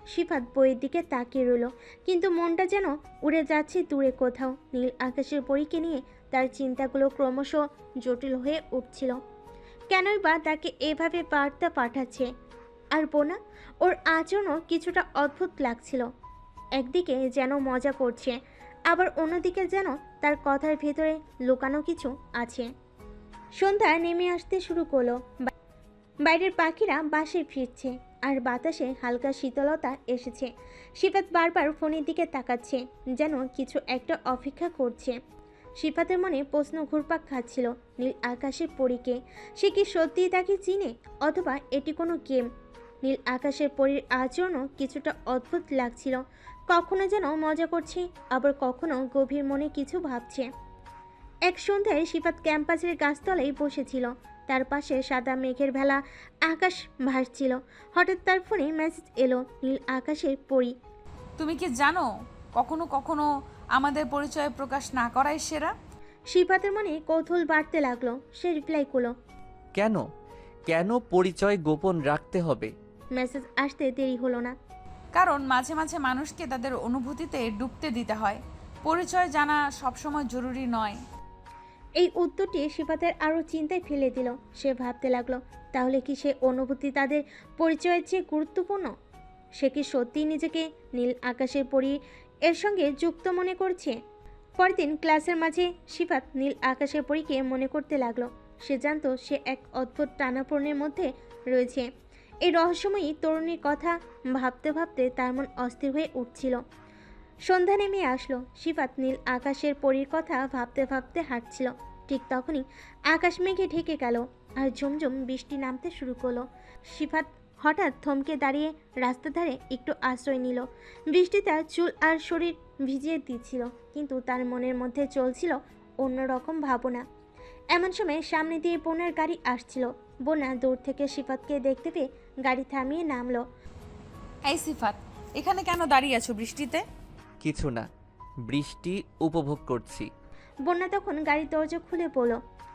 সিফাত বইয়ের দিকে তাকিয়ে রইল, কিন্তু মনটা যেন উড়ে যাচ্ছে দূরে কোথাও। নীল আকাশের পরীকে নিয়ে তার চিন্তাগুলো ক্রমশ জটিল হয়ে উঠছিল। কেনই বা তাকে এভাবে বার্তা পাঠাচ্ছে? আর বোনা, ওর আচরণও কিছুটা অদ্ভুত লাগছিল। একদিকে যেন মজা করছে, আবার অন্যদিকে যেন তার কথার ভেতরে লুকানো কিছু আছে। সন্ধ্যা নেমে আসতে শুরু করলো। বাইরের পাখিরা বাসায় ফিরছে আর বাতাসে হালকা শীতলতা এসেছে। সিফাত বারবার ফোনের দিকে তাকাচ্ছে, যেন কিছু একটা অপেক্ষা করছে। সিফাতের মনে প্রশ্ন ঘুরপাক খাচ্ছিল, নীল আকাশের পরীকে সে কি সত্যিই তাকে চিনে, অথবা এটি কোনো গেম? নীল আকাশের পরীর আচরণও কিছুটা অদ্ভুত লাগছিল। কখনো যেন মজা করছে, আবার কখনো গভীর মনে কিছু ভাবছে। এক সন্ধ্যায় সিফাত ক্যাম্পাসের গাছতলায় বসেছিল। তার পাশে সাদা মেঘের ভেলা আকাশ ভাসছিল। হঠাৎ তার ফোনে মেসেজ এলো। নীল আকাশের পরী। তুমি কি জানো, কখনো কখনো আমাদের পরিচয় প্রকাশ না করাই সেরা। সিফাতের মনে কৌতূহল বাড়তে লাগলো। সে রিপ্লাই করলো, কেন কেন পরিচয় গোপন রাখতে হবে? মেসেজ আসতে দেরি হলো না। কারণ মাঝে মাঝে মানুষকে তাদের অনুভূতিতে ডুবতে দিতে হয়। পরিচয় জানা সবসময় জরুরি নয়। এই উত্তরটি সিফাতের আরও চিন্তায় ফেলে দিল। সে ভাবতে লাগলো, তাহলে কি সে অনুভূতি তাদের পরিচয়ের চেয়ে গুরুত্বপূর্ণ? সে কি সত্যিই নিজেকে নীল আকাশের পরী এর সঙ্গে যুক্ত মনে করছে? পরের দিন ক্লাসের মাঝে সিফাত নীল আকাশের পরীকে মনে করতে লাগলো। সে জানতো সে এক অদ্ভুত টানাপোড়েনের মধ্যে রয়েছে। এই রহস্যময়ী তরুণীর কথা ভাবতে ভাবতে তার মন অস্থির হয়ে উঠছিল। সন্ধ্যা নেমে আসলো। সিফাত নীল আকাশের পরীর কথা ভাবতে ভাবতে হাঁটছিল। ঠিক তখনই আকাশ মেঘে ঢেকে গেল আর ঝুমঝুম বৃষ্টি নামতে শুরু করলো। সিফাত হঠাৎ থমকে দাঁড়িয়ে রাস্তার ধারে একটু আশ্রয় নিল। বৃষ্টি তার চুল আর শরীর ভিজিয়ে দিচ্ছিল, কিন্তু তার মনের মধ্যে চলছিল অন্যরকম ভাবনা। এমন সময় সামনে দিয়ে বোনের গাড়ি আসছিল। বোনা দূর থেকে সিফাতকে দেখতে পেয়ে গাড়ি থামিয়ে নামলো। এই সিফাত, এখানে কেন দাঁড়িয়ে আছো বৃষ্টিতে? কিছু না, বৃষ্টি উপভোগ করছি। বন্যা তখন গাড়ির দরজা খুলে বলল,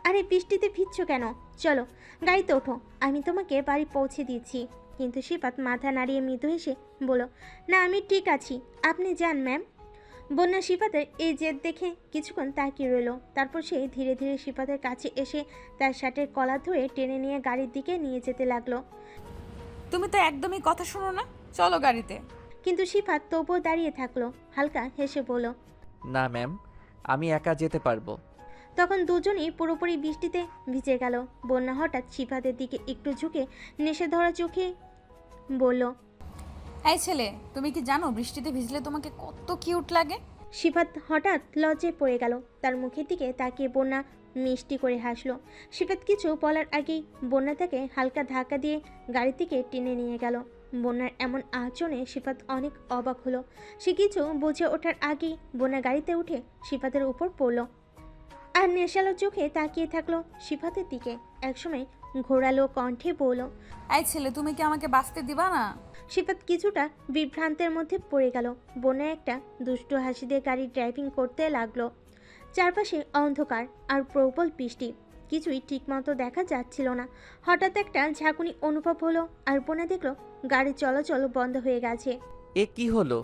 আরে বৃষ্টিতে ভিজছো কেন? চলো গাড়িতে ওঠো, আমি তোমাকে বাড়ি পৌঁছে দিচ্ছি। কিন্তু সিফাত মাথা নাড়িয়ে মৃদু হেসে বলল, না আমি ঠিক আছি, আপনি যান ম্যাম। বন্যা সিফাতের এই জেদ দেখে কিছুক্ষণ তাকিয়ে রইল। তারপর সে ধীরে ধীরে সিফাতের কাছে এসে তার শার্টের কলার ধরে টেনে নিয়ে গাড়ির দিকে নিয়ে যেতে লাগলো। তুমি তো একদমই কথা শোনো না, চলো গাড়িতে। কিন্তু সিফাত তবুও দাঁড়িয়ে থাকলো। হালকা হেসে বলল, না ম্যাম, আমি একা যেতে পারবো। তখন দুজনেই পুরোপুরি বৃষ্টিতে ভিজে গেল। বন্যা হঠাৎ সিফাতের দিকে একটু ঝুঁকে নেশে ধরা চোখে বলল, এই ছেলে, তুমি কি জানো বৃষ্টিতে ভিজলে তোমাকে কত কিউট লাগে? সিফাত হঠাৎ লজ্জায় পড়ে গেল। তার মুখের দিকে তাকিয়ে বন্যা মিষ্টি করে হাসলো। সিফাত কিছু বলার আগেই বন্যা তাকে হালকা ধাক্কা দিয়ে গাড়ি থেকে টেনে নিয়ে গেল। বন্যার এমন আচরণে সিফাত অনেক অবাক হলো। সে কিছু বুঝে ওঠার আগেই বন্যা গাড়িতে উঠে সিফাতের উপর পড়ল আর নেশালো চোখে তাকিয়ে থাকলো সিফাতের দিকে। একসময় ঘোরালো কণ্ঠে বলল, এই ছেলে, তুমি কি আমাকে বাঁচতে দিবা না? সিফাত কিছুটা বিভ্রান্তের মধ্যে পড়ে গেল। বন্যা একটা দুষ্টু হাসি দিয়ে গাড়ি ড্রাইভিং করতে লাগলো। চারপাশে অন্ধকার আর প্রবল বৃষ্টি, কিছুই ঠিকমতো দেখা যাচ্ছিল না। হঠাৎ একটা ঝাঁকুনি অনুভব হলো আর বন্যা দেখলো গাড়ির চলাচল বন্ধ হয়ে গেছে। এ কি হলো?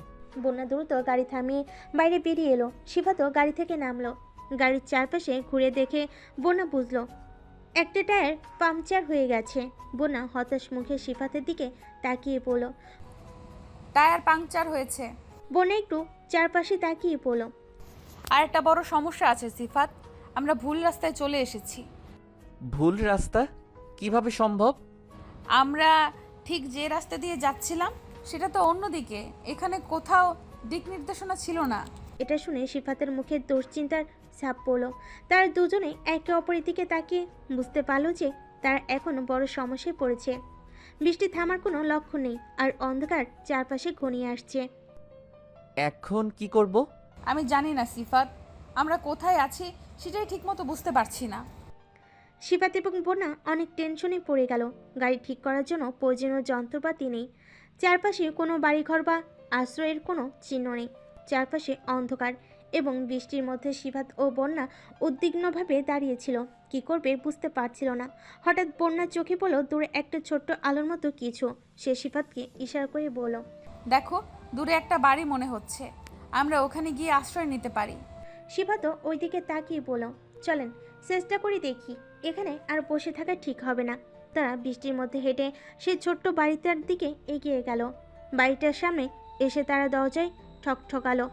বন্যা দ্রুত গাড়ি থামিয়ে বাইরে বেরিয়ে এলো। সিফাতও গাড়ি থেকে নামলো। গাড়ির চারপাশে ঘুরে দেখে বন্যা বুঝলো একটা টায়ার পাংচার হয়ে গেছে। বন্যা হতাশ মুখে সিফাতের দিকে তাকিয়ে পড়ল। টায়ার পাংচার হয়েছে? বন্যা একটু চারপাশে তাকিয়ে পড়ল। আর একটা বড় সমস্যা আছে সিফাত, আমরা ভুল রাস্তায় চলে এসেছি। ভুল রাস্তা কিভাবে সম্ভব? আমরা ঠিক যে রাস্তা দিয়ে যাচ্ছিলাম সেটা তো অন্যদিকে, এখানে কোথাও দিক নির্দেশনা ছিল না। এটা শুনে সিফাতের মুখে দুশ্চিন্তার ছাপ পড়ল। তারা দুজনে একে অপরের দিকে তাকিয়ে বুঝতে পারল যে তারা এখন বড় সমস্যায় পড়েছে। বৃষ্টি থামার কোনো লক্ষণ নেই আর অন্ধকার চারপাশে ঘনিয়ে আসছে। এখন কি করব? আমি জানি না সিফাত, আমরা কোথায় আছি সেটাই ঠিকমতো বুঝতে পারছি না। সিফাত এবং বন্যা অনেক টেনশনে পড়ে গেল। গাড়ি ঠিক করার জন্য প্রয়োজনীয় যন্ত্রপাতি নেই। চারপাশে কোনো বাড়িঘর বা আশ্রয়ের কোনো চিহ্ন নেই। চারপাশে অন্ধকার এবং বৃষ্টির মধ্যে সিফাত ও বন্যা উদ্বিগ্নভাবে দাঁড়িয়েছিল। কি করবে বুঝতে পারছিল না। হঠাৎ বন্যার চোখে পড়ল দূরে একটা ছোট্ট আলোর মতো কিছু। সে সিফাতকে ইশারা করে বলল, দেখো, দূরে একটা বাড়ি মনে হচ্ছে, আমরা ওখানে গিয়ে আশ্রয় নিতে পারি। সিফাতও ওইদিকে তাকিয়ে বলল, চলেন চেষ্টা করে দেখি, এখানে আর বসে থাকা ঠিক হবে না। তারা বৃষ্টির মধ্যে হেঁটে সেই ছোট্ট বাড়িটার দিকে এগিয়ে গেল। বাড়িটার সামনে এসে তারা দরজায় ঠকঠকালো।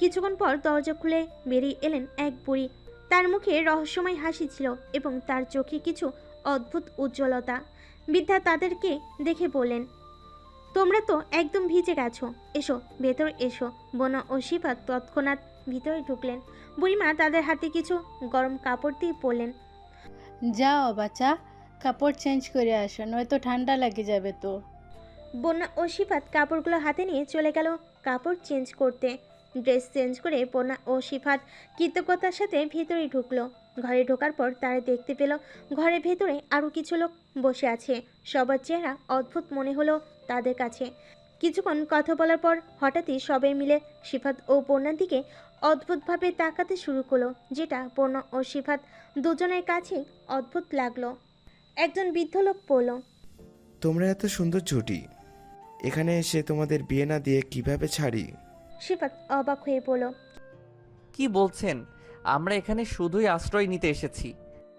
কিছুক্ষণ পর দরজা খুলে বেরিয়ে এলেন এক বুড়ি। তার মুখে রহস্যময় হাসি ছিল এবং তার চোখে কিছু অদ্ভুত উজ্জ্বলতা। বৃদ্ধা তাদেরকে দেখে বললেন, তোমরা তো একদম ভিজে গেছো, এসো ভেতর এসো। বনা ও সিফাত তৎক্ষণাৎ ভিতরে ঢুকলেন। বুড়িমা তাদের হাতে কিছু গরম কাপড় দিয়ে পরলেন। যাও বাচ্চা, কাপড় চেঞ্জ করে আসো, নয়তো ঠান্ডা লেগে যাবে তো। বন্যা ও সিফাত কাপড়গুলো হাতে নিয়ে চলে গেল কাপড় চেঞ্জ করতে। ড্রেস চেঞ্জ করে বন্যা ও সিফাত কৃতজ্ঞতার সাথে ভিতরে ঢুকলো। ঘরে ঢোকার পর তারা দেখতে পেল ঘরের ভেতরে আরও কিছু লোক বসে আছে। সবার চেহারা অদ্ভুত মনে হলো তাদের কাছে। কিছুক্ষণ কথা বলার পর হঠাৎই সবাই মিলে সিফাত ও বন্যার দিকে অদ্ভুতভাবে তাকাতে শুরু করলো, যেটা বন্যা ও সিফাত দুজনের কাছে অদ্ভুত লাগলো। একজন বৃদ্ধ লোক বলল, তোমরা এত সুন্দর জুটি, এখানে এসে তোমাদের বিয়ে না দিয়ে কিভাবে ছাড়ি? সিফাত অবাক হয়ে বলল, কি বলছেন? আমরা এখানে শুধুই আশ্রয় নিতে এসেছি।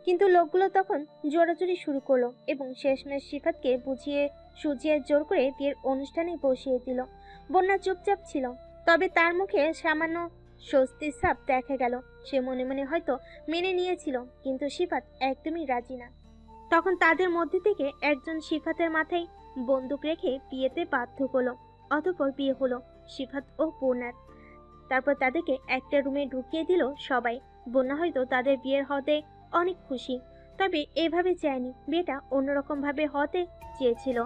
কিন্তু লোকগুলো তখন জোরাজুরি শুরু করলো এবং শেষমেশ সিফাতকে বুঝিয়ে সুজিয়ে জোর করে বিয়ের অনুষ্ঠানে বসিয়ে দিল। বন্যা চুপচাপ ছিল, তবে তার মুখে সামান্য স্বস্তির ছাপ দেখা গেল। সে মনে মনে হয়তো মেনে নিয়েছিল, কিন্তু সিফাত একদমই রাজি না। তখন তাদের মধ্যে থেকে একজন সিফাতের মাথায় বন্দুক রেখে বিয়েতে বাধ্য হলো। অতঃপর বিয়ে হলো সিফাত ও বন্যার। তারপর তাদেরকে একটা রুমে ঢুকিয়ে দিল সবাই। বন্যা হয়তো তাদের বিয়ের হতে অনেক খুশি, তবে এভাবে চায়নি, বিয়েটা অন্যরকম ভাবে হতে চেয়েছিল।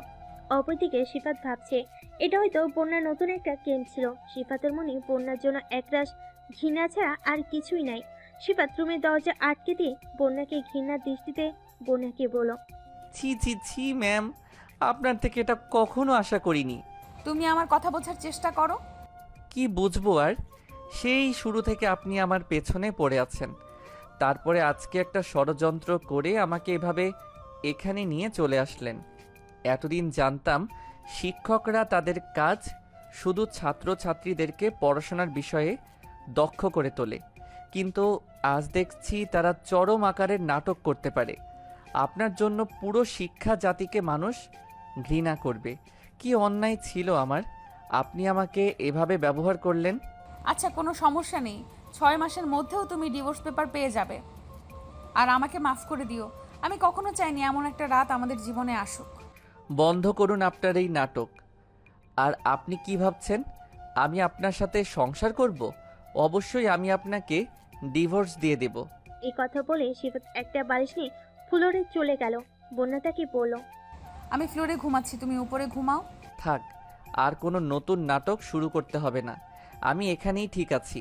অপরদিকে সিফাত ভাবছে এটা হয়তো বন্যার নতুন একটা গেম ছিল। সিফাতের মনে বন্যার জন্য একরাশ ঘৃণা ছাড়া আর কিছুই নাই। সিফাত রুমের দরজা আটকে দিয়ে বন্যাকে ঘৃণার দৃষ্টিতে বন্যাকে বলল, ছি ছি ছি ম্যাম, আপনার থেকে এটা কখনো আশা করিনি। তুমি আমার কথা বোঝার চেষ্টা করো। কি বুঝবো আর, সেই শুরু থেকে আপনি আমার পেছনে পড়ে আছেন, তারপরে আজকে একটা ষড়যন্ত্র করে আমাকে এভাবে এখানে নিয়ে চলে আসলেন। এতদিন জানতাম শিক্ষকরা তাদের কাজ শুধু ছাত্রছাত্রীদেরকে পড়াশোনার বিষয়ে দক্ষ করে তোলে, কিন্তু আজ দেখছি তারা চরম আকারের নাটক করতে পারে। আপনার জন্য পুরো শিক্ষা জাতিকে মানুষ ঘৃণা করবে। কি অন্যায় ছিল আমার, আপনি আমাকে এভাবে ব্যবহার করলেন। আচ্ছা, কোনো সমস্যা নেই, 6 মাসের মধ্যেও তুমি ডিভোর্স পেপার পেয়ে যাবে। আর আমাকে মাফ করে দিও, আমি কখনো চাইনি এমন একটা রাত আমাদের জীবনে আসুক। বন্ধ করুন আপনার এই নাটক। আর আপনি কি ভাবছেন আমি আপনার সাথে সংসার করব? অবশ্যই আমি আপনাকে ডিভোর্স দিয়ে দেব। এই কথা বলে সিফাত একটা বালিশ নিয়ে ফ্লোরে চলে গেল। বন্যা তাকে বলল, আমি ফ্লোরে ঘুমাচ্ছি, তুমি উপরে ঘুমাও। থাক, আর কোনো নতুন নাটক শুরু করতে হবে না, আমি এখানেই ঠিক আছি।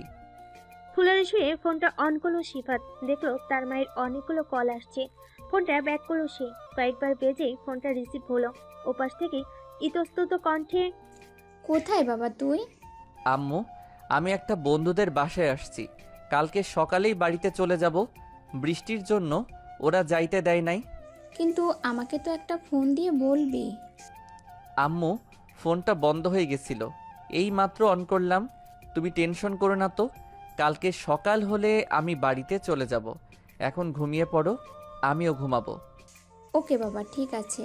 ফ্লোরে শুয়ে ফোনটা অন করলো সিফাত। দেখলো তার মায়ের অনেকগুলো কল আসছে। ফোনটা ব্যাক করলো সে। কয়েকবার বেজেই ফোনটা রিসিভ হলো। ওপাশ থেকে ইতস্তত কণ্ঠে, কোথায় বাবা তুই? আম্মু, আমি একটা বন্ধুদের বাসায় আসছি, কালকে সকালেই বাড়িতে চলে যাব। বৃষ্টির জন্য ওরা যাইতে দেয় নাই। কিন্তু আমাকে তো একটা ফোন দিয়ে বলবি। আম্মু, ফোনটা বন্ধ হয়ে গেছিল, এই মাত্র অন করলাম। তুমি টেনশন করো না তো, কালকে সকাল হলে আমি বাড়িতে চলে যাব। এখন ঘুমিয়ে পড়ো, আমিও ঘুমাবো। ওকে বাবা, ঠিক আছে।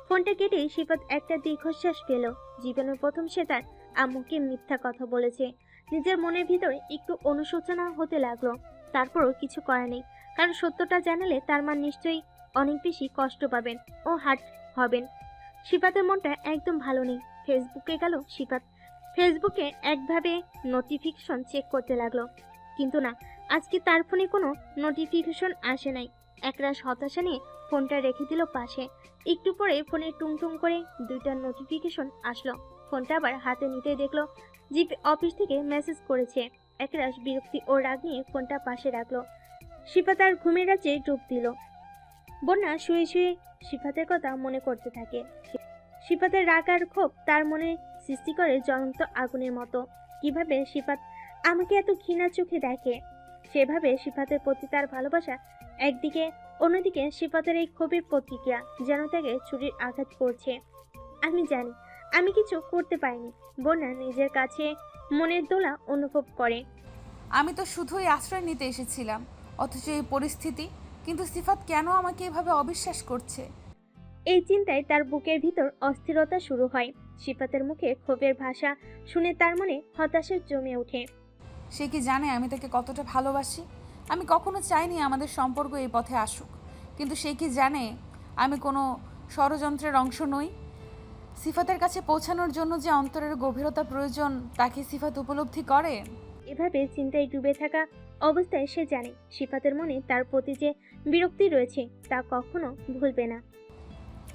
ফোনটা কেটে সিফাত একটা দীর্ঘশ্বাস পেল। জীবনের প্রথম সে তার আম্মুকে মিথ্যা কথা বলেছে। নিজের মনের ভিতরে একটু অনুশোচনা হতে লাগলো। তারপরও কিছু করার নেই, কারণ সত্যটা জানালে তার মা নিশ্চয়ই অনেক বেশি কষ্ট পাবেন ও হার্ট হবেন। সিফাতের মনটা একদম ভালো নেই। ফেসবুকে গেল সিফাত। ফেসবুকে একভাবে নোটিফিকেশন চেক করতে লাগলো, কিন্তু না, আজকে তার ফোনে কোনো নোটিফিকেশন আসে নাই। একরাশ হতাশা নিয়ে ফোনটা রেখে দিল পাশে। একটু পরে ফোনে টুংটুং করে 2টা নোটিফিকেশন আসলো। ফোনটা আবার হাতে নিতে দেখলো জিপ অফিস থেকে মেসেজ করেছে। একরাশ বিরক্তি ও রাগ নিয়ে ফোনটা পাশে রাখলো। সিফাত আর ঘুমের রাজ্যে ডুব দিল। বন্যা শুয়ে শুয়ে সিফাতের কথা মনে করতে থাকে। সিফাতের রাগ আর ক্ষোভ তার মনে সৃষ্টি করে জ্বলন্ত আগুনের মতো। কিভাবে সিফাত আমাকে এত ঘৃণা চোখে দেখে? সেভাবে সিফাতের প্রতি তার ভালোবাসা একদিকে, অন্যদিকে সিফাতের এই ক্ষোভের প্রতিক্রিয়া যেন তাকে ছুরির আঘাত করছে। আমি জানি আমি কিছু করতে পারিনি। বন্যা নিজের কাছে মনের দোলা অনুভব করে। আমি তো শুধুই আশ্রয় নিতে এসেছিলাম, অথচ এই পরিস্থিতি। কিন্তু সিফাত কেন আমাকে এভাবে অবিশ্বাস করছে? এই চিন্তায় তার বুকের ভিতর অস্থিরতা শুরু হয়। সিফাতের মুখে ক্ষোভের ভাষা শুনে তার মনে হতাশা জমে ওঠে। সে কি জানে আমি তাকে কতটা ভালোবাসি? আমি কখনো চাইনি আমাদের সম্পর্ক এই পথে আসুক, কিন্তু সে কি জানে আমি কোনো ষড়যন্ত্রের অংশ নই? সিফাতের কাছে পৌঁছানোর জন্য যে অন্তরের গভীরতা প্রয়োজন, তাকে সিফাত উপলব্ধি করে। এভাবে চিন্তায় ডুবে থাকা অবস্থায় সে জানে সিফাতের মনে তার প্রতি যে বিরক্তি রয়েছে তা কখনো ভুলবে না।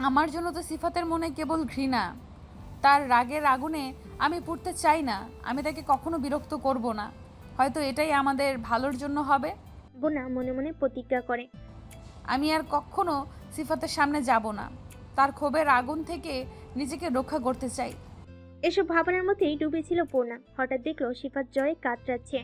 আমার জন্য তো সিফাতের মনে কেবল ঘৃণা। তার রাগের আগুনে আমি পুড়তে চাই না। আমি তাকে কখনো বিরক্ত করব না। হয়তো এটাই আমাদের ভালোর জন্য হবে। বন্যা মনে মনে প্রতিজ্ঞা করে, আমি আর কখনো সিফাতের সামনে যাব না। তার ক্ষোভের আগুন থেকে নিজেকে রক্ষা করতে চাই। এসব ভাবনার মধ্যেই ডুবেছিল বন্যা। হঠাৎ দেখলো সিফাত জ্বরে কাতরাচ্ছে।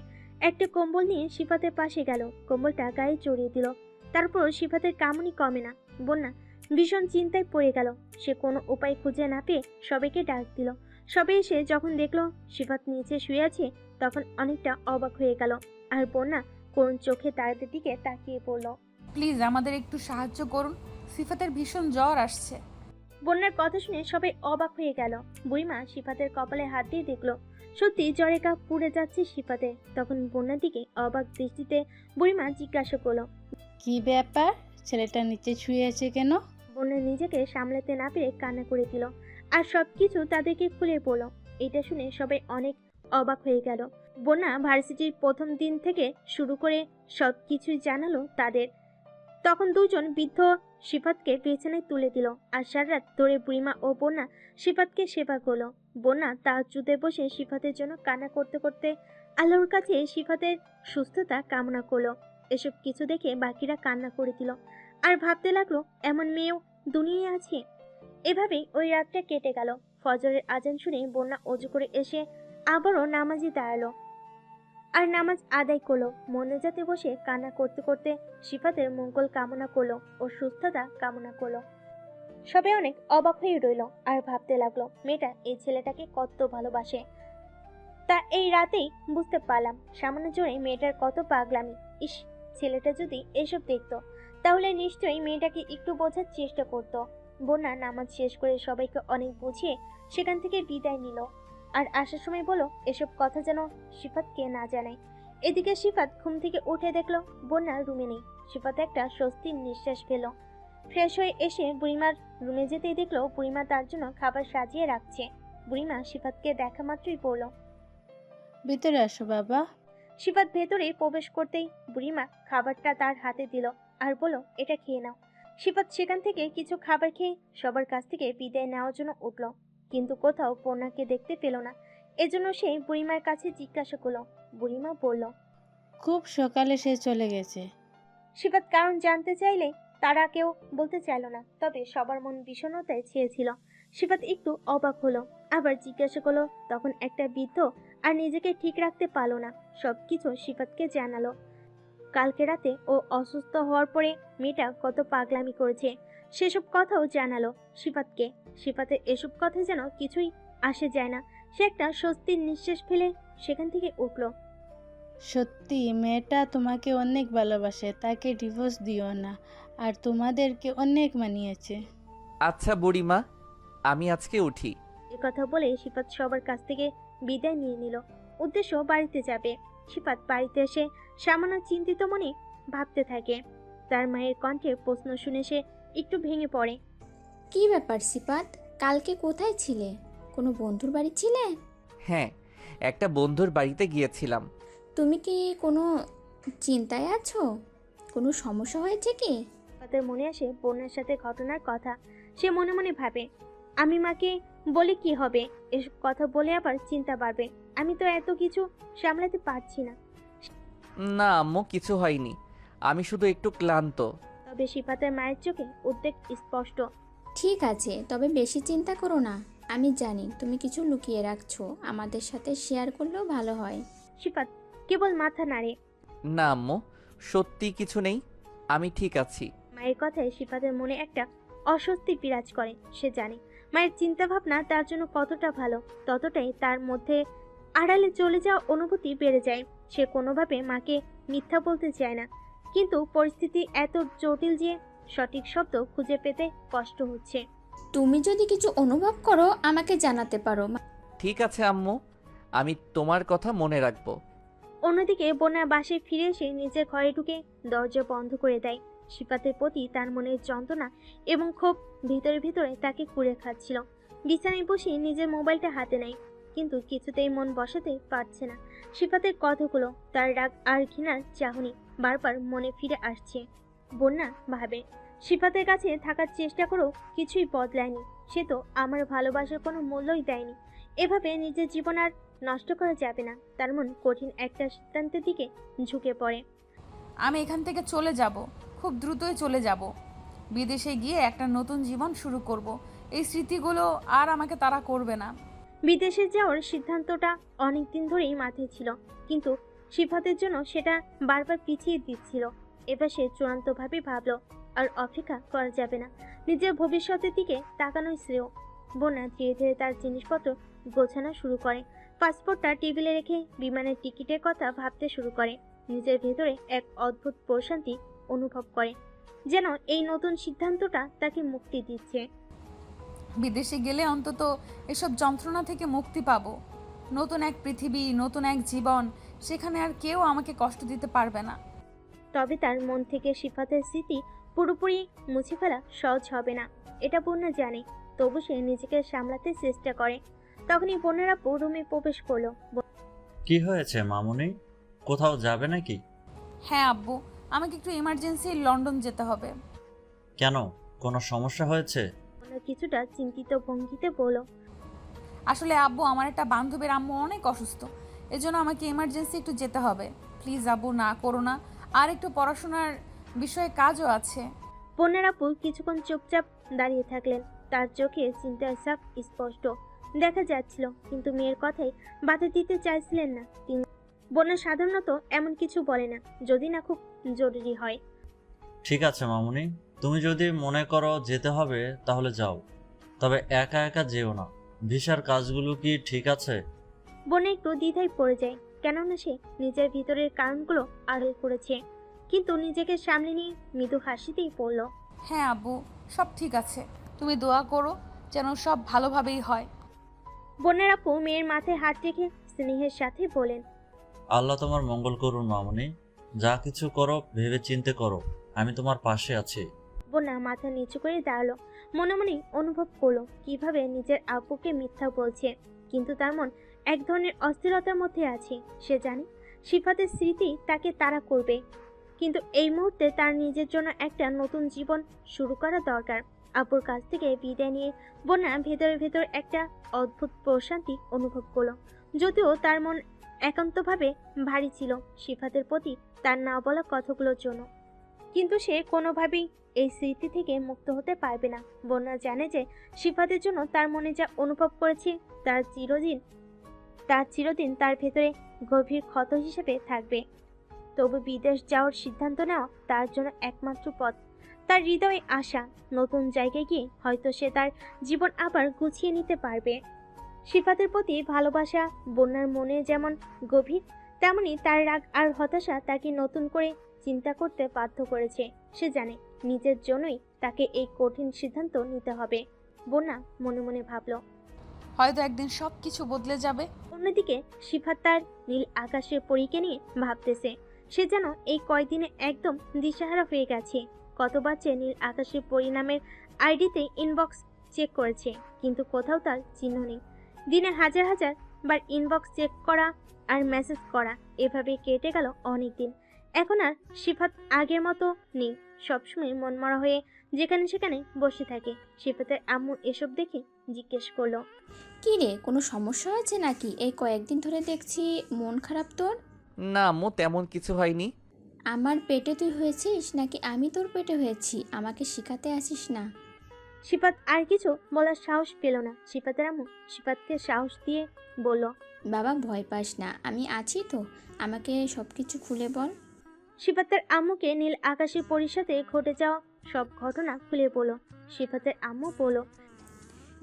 একটা কম্বল নিয়ে সিফাতের পাশে গেল, কম্বলটা গায়ে জড়িয়ে দিল। তারপর সিফাতের কামড়ি কমে না। বন্যা ভীষণ চিন্তায় পড়ে গেল। সে কোনো উপায় খুঁজে না পেয়ে সবাইকে ডাক দিল। সবে এসে যখন দেখলো সিফাত নিচে শুয়ে আছে, তখন অনেকটা অবাক হয়ে গেল। আর বন্যা করুণ চোখে তাদের দিকে তাকিয়ে পড়ল। প্লিজ আমাদের একটু সাহায্য করুন, সিফাতের ভীষণ জ্বর আসছে। বন্যার কথা শুনে সবাই অবাক হয়ে গেল। বুড়িমা সিফাতের কপালে হাত দিয়ে দেখলো সত্যি জ্বরে কাপ পুড়ে যাচ্ছে সিফাতে। তখন বন্যার দিকে অবাক দৃষ্টিতে বুড়িমা জিজ্ঞাসা করলো, কি ব্যাপার, ছেলেটা নিচে শুয়ে আছে কেন? বন্যা নিজেকে সামলাতে না পেরে কান্না করে দিল আর সবকিছু তাদেরকে খুলে বলল। এটা শুনে সবাই অনেক অবাক হয়ে গেল। বন্যা ভার্সিটির প্রথম দিন থেকে শুরু করে সবকিছুই জানালো তাদের। তখন দুজন বৃদ্ধ সিফাতকে বিছানায় তুলে দিল আর সারা রাত ধরে বুড়িমা ও বন্যা সিফাতকে সেবা করলো। বন্যা তাহাজ্জুদে বসে সিফাতের জন্য কান্না করতে করতে আল্লাহর কাছে সিফাতের সুস্থতা কামনা করলো। এসব কিছু দেখে বাকিরা কান্না করে দিল আর ভাবতে লাগলো এমন মেয়েও দুনিয়ায় আছে। এভাবেই ওই রাতটা কেটে গেল। ফজরের আজান শুনে বন্যা অজু করে এসে আবারও নামাজে দাঁড়ালো আর নামাজ আদায় করলো। মোনাজাতে বসে কান্না করতে করতে সিফাতের মঙ্গল কামনা করলো ও সুস্থতা কামনা করলো। সবাই অনেক অবাক হয়ে রইল আর ভাবতে লাগলো মেয়েটা এই ছেলেটাকে কত ভালোবাসে। তা এই রাতেই বুঝতে পারলাম সামান্য জোরে মেয়েটার কত পাগলামি। ইস, ছেলেটা যদি এসব দেখতো তাহলে নিশ্চয়ই মেয়েটাকে একটু বোঝার চেষ্টা করত। বন্যা নামাজ শেষ করে সবাইকে অনেক বুঝিয়ে সেখান থেকে বিদায় নিল আর আসার সময় বলো এসব কথা যেন সিফাতকে না জানায়। এদিকে সিফাত ঘুম থেকে উঠে দেখলো বন্যা রুমে নেই। সিফাত একটা স্বস্তির নিঃশ্বাস ফেল। ফ্রেশ হয়ে এসে বুড়িমার রুমে যেতেই দেখলো বুড়িমা তার জন্য খাবার সাজিয়ে রাখছে। বুড়িমা সিফাতকে দেখা মাত্রই বলল, ভিতরে আসো বাবা। সিফাত ভেতরে প্রবেশ করতেই বুড়িমা খাবারটা তার হাতে দিল আর বলল, এটা খেয়ে নাও। সিফাত সেখান থেকে কিছু খাবার খেয়ে সবার কাছ থেকে বিদায় নেওয়ার জন্য উঠল, কিন্তু কোথাও বন্যাকে দেখতে পেল না। এজন্য সে বুড়িমার কাছে জিজ্ঞাসা করলো। বুড়িমা বলল, খুব সকালে সে চলে গেছে। সিফাত কারণ জানতে চাইলে তারা কেউ বলতে চাইল না, তবে সবার মন বিষণ্ণতায় ছেয়েছিল। সিফাত একটু অবাক হলো, আবার জিজ্ঞাসা করলো। তখন একটা বৃদ্ধ আর নিজেকে ঠিক রাখতে পারলো না, সবকিছু সিফাতকে জানালো। কালকে রাতে ও অসুস্থ হওয়ার পরে মেয়েটা কত পাগলামি করেছে সেসব কথাও জানালো সিফাতকে। সিফাতের এসব কথা যেন কিছুই আসে যায় না। সে একটা স্বস্তির নিঃশ্বাস ফেলে সেখান থেকে উঠল। সত্যি মেয়েটা তোমাকে অনেক ভালোবাসে, তাকে ডিভোর্স দিও না, আর তোমাদেরকে অনেক মানিয়েছে। আচ্ছা বুড়িমা, আমি আজকে উঠি। এ কথা বলে সিফাত সবার কাছ থেকে বিদায় নিয়ে নিল। উদ্দেশ্য বাড়িতে যাবে। সিফাত বাড়িতে এসে সামান্য চিন্তিত মনে ভাবতে থাকে। তার মায়ের কণ্ঠে প্রশ্ন শুনে সে একটু ভেঙে পড়ে। কি ব্যাপার সিফাত, কালকে কোথায় ছিলে? কোনো বন্ধুর বাড়ি ছিলে? হ্যাঁ, একটা বন্ধুর বাড়িতে গিয়েছিলাম। তুমি কি কোনো চিন্তায় আছো? কোনো সমস্যা হয়েছে কি? সিফাতের মনে আসে বোনের সাথে ঘটনার কথা। সে মনে মনে ভাবে, আমি মাকে বলে কি হবে? এসব কথা বলে আবার চিন্তা বাড়বে। আমি তো এত কিছু সামলাতে পারছি না। না আম্মু, কিছু হয়নি, আমি শুধু একটু ক্লান্ত। তবে সিফাতের মায়ের চোখে উদ্বেগ স্পষ্ট। ঠিক আছে, তবে বেশি চিন্তা করো না। আমি জানি তুমি কিছু লুকিয়ে রাখছো, আমাদের সাথে শেয়ার করলেও ভালো হয়। সিফাত কেবল মাথা নাড়ে। না আম্মু, সত্যি কিছু নেই, আমি ঠিক আছি। মায়ের কথায় সিফাতের মনে একটা অস্বস্তি বিরাজ করে। সে জানে মায়ের চিন্তা ভাবনা তার জন্য কতটা ভালো, ততটাই তার মধ্যে আড়ালে চলে যাওয়া অনুভূতি বেড়ে যায়। সে কোনোভাবে মাকে মিথ্যা বলতে চায় না, কিন্তু পরিস্থিতি এত জটিল যে সঠিক শব্দ খুঁজে পেতে কষ্ট হচ্ছে। তুমি যদি কিছু অনুভব করো আমাকে জানাতে পারো। ঠিক আছে আম্মু, আমি তোমার কথা মনে রাখবো। অন্যদিকে বন্যা বাসায় ফিরে এসে নিজের ঘরে ঢুকে দরজা বন্ধ করে দেয়। সিফাতের প্রতি তার মনের যন্ত্রণা এবং ক্ষোভ ভিতরে ভিতরে তাকে কুড়ে খাচ্ছিল। বিছানায় বসে নিজের মোবাইলটা হাতে নেয়, কিন্তু কিছুতেই মন বসাতে পারছে না। সিফাতের কথাগুলো, তার রাগ আর ঘৃণার চাহনি বারবার মনে ফিরে আসছে। বন্যা ভাবে, সিফাতের কাছে থাকার চেষ্টা করেও কিছুই বদলায়নি। সে তো আমার ভালোবাসার কোনো মূল্যই দেয়নি। এভাবে নিজের জীবন আর নষ্ট করা যাবে না। তার মন কঠিন একটা সিদ্ধান্তের দিকে ঝুঁকে পড়ে। আমি এখান থেকে চলে যাব, খুব দ্রুতই চলে যাব। বিদেশে গিয়ে একটা নতুন জীবন শুরু করব। এই স্মৃতিগুলো আর আমাকে তাড়া করবে না। বিদেশে যাওয়ার সিদ্ধান্তটা অনেকদিন ধরেই মাথায় ছিল, কিন্তু সিফাতের জন্য সেটা বারবার পিছিয়ে দিচ্ছিল। এবার সে চূড়ান্তভাবে ভাবল আর অপেক্ষা করা যাবে না। নিজের ভবিষ্যতের দিকে তাকানোই শ্রেয়। বন্যা ধীরে ধীরে তার জিনিসপত্র গোছানো শুরু করে। পাসপোর্টটা টেবিলে রেখে বিমানের টিকিটের কথা ভাবতে শুরু করে। নিজের ভেতরে এক অদ্ভুত প্রশান্তি অনুভব করে, যেন এই নতুন সিদ্ধান্তটা তাকে মুক্তি দিচ্ছে। বিদেশে গেলে অন্তত এসব যন্ত্রণা থেকে মুক্তি পাবো। নতুন এক পৃথিবী, নতুন এক জীবন, সেখানে আর কেউ আমাকে কষ্ট দিতে পারবে না। তবে তার মন থেকে সিফাতের স্মৃতি পুরোপুরি মুছে ফেলা সহজ হবে না, এটা বন্যা জানে। তবু সে নিজেকে সামলাতে চেষ্টা করে। তখনই বন্যার আপু রুমে প্রবেশ করলো। কি হয়েছে মামুনি, কোথাও যাবে নাকি? হ্যাঁ আব্বু, আমাকে একটু ইমার্জেন্সি লন্ডন যেতে হবে। কেন, কোনো সমস্যা হয়েছে? বন্যা কিছুটা চিন্তিত ভঙ্গিতে বলল, আসলে আব্বু, আমার একটা বান্ধবীর আম্মু অনেক অসুস্থ, এজন্য আমাকে ইমার্জেন্সি একটু যেতে হবে। প্লিজ আব্বু, না করো না। আর একটু পড়াশোনার বিষয়ে কাজও আছে। বন্যার আপু কিছুক্ষণ চুপচাপ দাঁড়িয়ে থাকলেন। তার চোখে চিন্তার ছাপ স্পষ্ট দেখা যাচ্ছিল, কিন্তু মেয়ের কথাই বাধা দিতে চাইছিলেন না তিনি। বন্যা সাধারণত এমন কিছু বলে না, যদি না খুব জরুরি হয়। ঠিক আছে মামুনি, তুমি যদি মনে করো যেতে হবে তাহলে যাও, তবে একা একা যেও না। ভিসার কাজগুলো কি ঠিক আছে? বন্যা একটু দ্বিধায় পড়ে যায়, কেননা সে নিজের ভিতরের কারণগুলো আড়াল করেছে, কিন্তু নিজেকে সামলে নিয়ে মৃদু হাসিতেই পড়ল। হ্যাঁ আব্বু, সব ঠিক আছে। তুমি দোয়া করো যেন সব ভালোভাবেই হয়। বন্যার আপু মেয়ের মাথায় হাত রেখে স্নেহের সাথে বলেন, আল্লাহ তোমার মঙ্গল করুন মামুনি, যা কিছু করো ভেবে চিন্তে করো, আমি তোমার পাশে আছি। বন্যা মাথা নিচু করে দাঁড়ালো। মনে মনে অনুভব করলো কিভাবে নিজের আপুকে মিথ্যা বলছে, কিন্তু তার মন এক ধরনের অস্থিরতার মধ্যে আছে। সে জানে সিফাতের স্মৃতি তাকে তাড়া করবে, কিন্তু এই মুহূর্তে তার নিজের জন্য একটা নতুন জীবন শুরু করা দরকার। আপুর কাছ থেকে বিদায় নিয়ে বন্যা ভেতরে ভেতর একটা অদ্ভুত প্রশান্তি অনুভব করলো, যদিও তার মন একান্তভাবে ভারী ছিল সিফাতের প্রতি তার না বলা কথাগুলোর জন্য। কিন্তু সে কোনোভাবেই এই স্মৃতি থেকে মুক্ত হতে পারবে না। বন্যা জানে যে সিফাতের জন্য তার মনে যা অনুভব করেছে তার চিরদিন তার ভেতরে গভীর ক্ষত হিসেবে থাকবে। তবু বিদেশ যাওয়ার সিদ্ধান্ত নেওয়া তার জন্য একমাত্র পথ। তার হৃদয়ে আশা, নতুন জায়গায় গিয়ে হয়তো সে তার জীবন আবার গুছিয়ে নিতে পারবে। সিফাতের প্রতি ভালোবাসা বন্যার মনে যেমন গভীর, তেমনি তার রাগ আর হতাশা তাকে নতুন করে চিন্তা করতে বাধ্য করেছে। সে জানে নিজের জন্যই তাকে এই কঠিন সিদ্ধান্ত নিতে হবে। বন্যা মনে মনে ভাবল, হয়তো একদিন সব কিছু বদলে যাবে। অন্যদিকে সিফাত তার নীল আকাশের পরীকে নিয়ে ভাবতেছে। সে যেন এই কয়দিনে একদম দিশাহারা হয়ে গেছে। কতবার যে নীল আকাশের পরিণামের আইডিতে ইনবক্স চেক করেছে, কিন্তু কোথাও তার চিহ্ন নেই। দিনে হাজার হাজার বার ইনবক্স চেক করা আর মেসেজ করা, এভাবে কেটে গেল অনেক দিন। এখন আর সিফাত আগের মতো নেই, সবসময় মনমরা হয়ে যেখানে সেখানে বসে থাকে। সিফাতের আম্মু এসব দেখে জিজ্ঞেস করলো, কি রে, কোনো সমস্যা হয়েছে নাকি? এই কয়েকদিন ধরে দেখছি মন খারাপ তোর। না আম্মু, তেমন কিছু হয়নি। আমার পেটে তুই হয়েছিস নাকি আমি তোর পেটে হয়েছি? আমাকে শিখাতে আসিস না। সিফাত আর কিছু বলার সাহস পেল না। সিফাতের আম্মু সিফাতকে সাহস দিয়ে বলল, বাবা ভয় পাস না, আমি আছি তো, আমাকে সব কিছু খুলে বল। সিফাতের আম্মুকে নীল আকাশের পরীর সাথে ঘটে যাওয়া সব ঘটনা খুলে বলল। সিফাতের আম্মু বলল,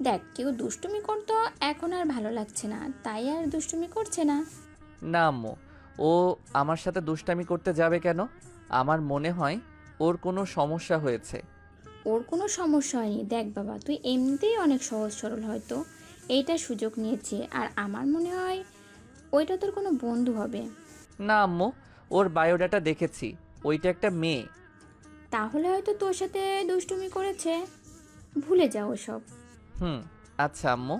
দেখ, কেউ দুষ্টুমি করতো, এখন আর ভালো লাগছে না, তাই আর দুষ্টুমি করছে না। না আম্মু, ও আমার সাথে দুষ্টামি করতে যাবে কেন? আমার মনে হয় ওর কোনো সমস্যা হয়েছে। ওর কোনো সমস্যা হয়নি। দেখ বাবা, তুই এমনিতেই অনেক সহজ সরল, হয়তো এইটা সুযোগ নিয়েছে, আর আমার মনে হয় ওইটা তোর কোনো বন্ধু হবে। না আম্মু, ওর বায়োডাটা দেখেছি, ওইটা একটা মেয়ে। তাহলে হয়তো তোর সাথে দুষ্টুমি করেছে, ভুলে যাও সব। আচ্ছা আম্মু।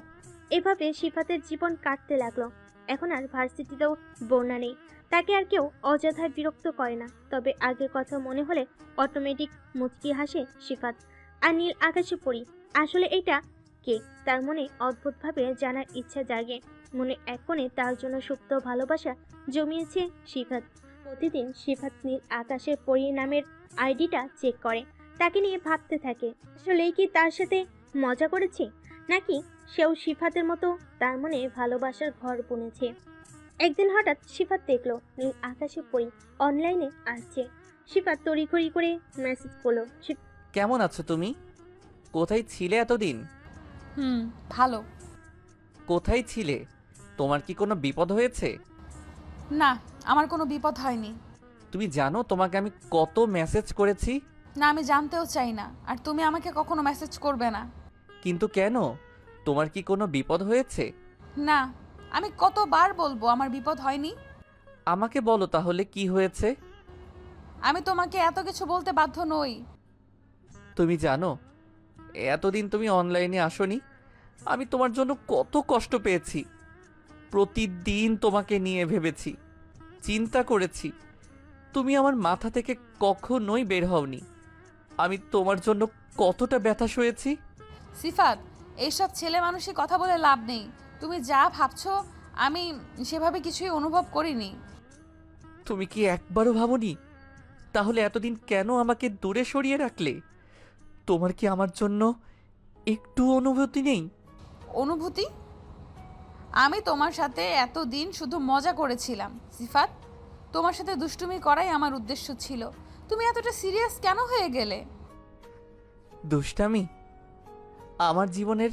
এভাবে সিফাতের জীবন কাটতে লাগলো। এখন আর ভার্সিটিতেও বন্যা নেই, তাকে আর কেউ অযথায় বিরক্ত করে না। তবে আগের কথা মনে হলে অটোমেটিক মুচকি হাসে সিফাত। আর নীল আকাশে পড়ি আসলে এটা কে, তার মনে অদ্ভুতভাবে জানার ইচ্ছা জাগে। মনে এক কোণে তার জন্য সুপ্ত ভালোবাসা জমিয়েছে সিফাত। প্রতিদিন সিফাত নীল আকাশের পরি নামের আইডিটা চেক করে, তাকে নিয়ে ভাবতে থাকে আসলেই কি তার সাথে মজা করেছে, নাকি সেও সিফাতের মতো তার মনে ভালোবাসার ঘর বুনেছে। একদিন হঠাৎ সিফাত দেখলো নীল আকাশে পরি অনলাইনে আসছে। সিফাত তড়িঘড়ি করে মেসেজ করলো, কেমন আছো তুমি? কোথায় ছিলে এতদিন? ভালো। কোথায় ছিলে? তোমার কি কোনো বিপদ হয়েছে? না, আমার কোনো বিপদ হয়নি। তুমি জানো তোমাকে আমি কত মেসেজ করেছি? না, আমি জানতেও চাই না, আর তুমি আমাকে কখনো মেসেজ করবে না। কিন্তু কেন? তোমার কি কোনো বিপদ হয়েছে? না, আমি কতবার বলবো আমার বিপদ হয়নি? আমাকে বলো তাহলে কি হয়েছে। আমি তোমাকে এত কিছু বলতে বাধ্য নই। তুমি জানো এতদিন তুমি অনলাইনে আসোনি, আমি তোমার জন্য কত কষ্ট পেয়েছি। প্রতিদিন তোমাকে নিয়ে ভেবেছি, চিন্তা করেছি। তুমি আমার মাথা থেকে কখনোই বের হওনি। আমি তোমার জন্য কতটা ব্যথা সয়েছি। সিফাত, এইসব ছেলে মানুষই কথা বলে লাভ নেই। তুমি যা ভাবছো আমি সেভাবে কিছুই অনুভব করিনি। তুমি কি একবারও ভাবোনি? তাহলে এতদিন কেন আমাকে দূরে সরিয়ে রাখলে? তোমার কি আমার জন্য একটু অনুভূতি নেই? অনুভূতি? আমি তোমার সাথে এতদিন শুধু মজা করেছিলাম সিফাত। তোমার সাথে দুষ্টুমি করাই আমার উদ্দেশ্য ছিল। তুমি এতটা সিরিয়াস কেন হয়ে গেলে? দুষ্টামি? আমার জীবনের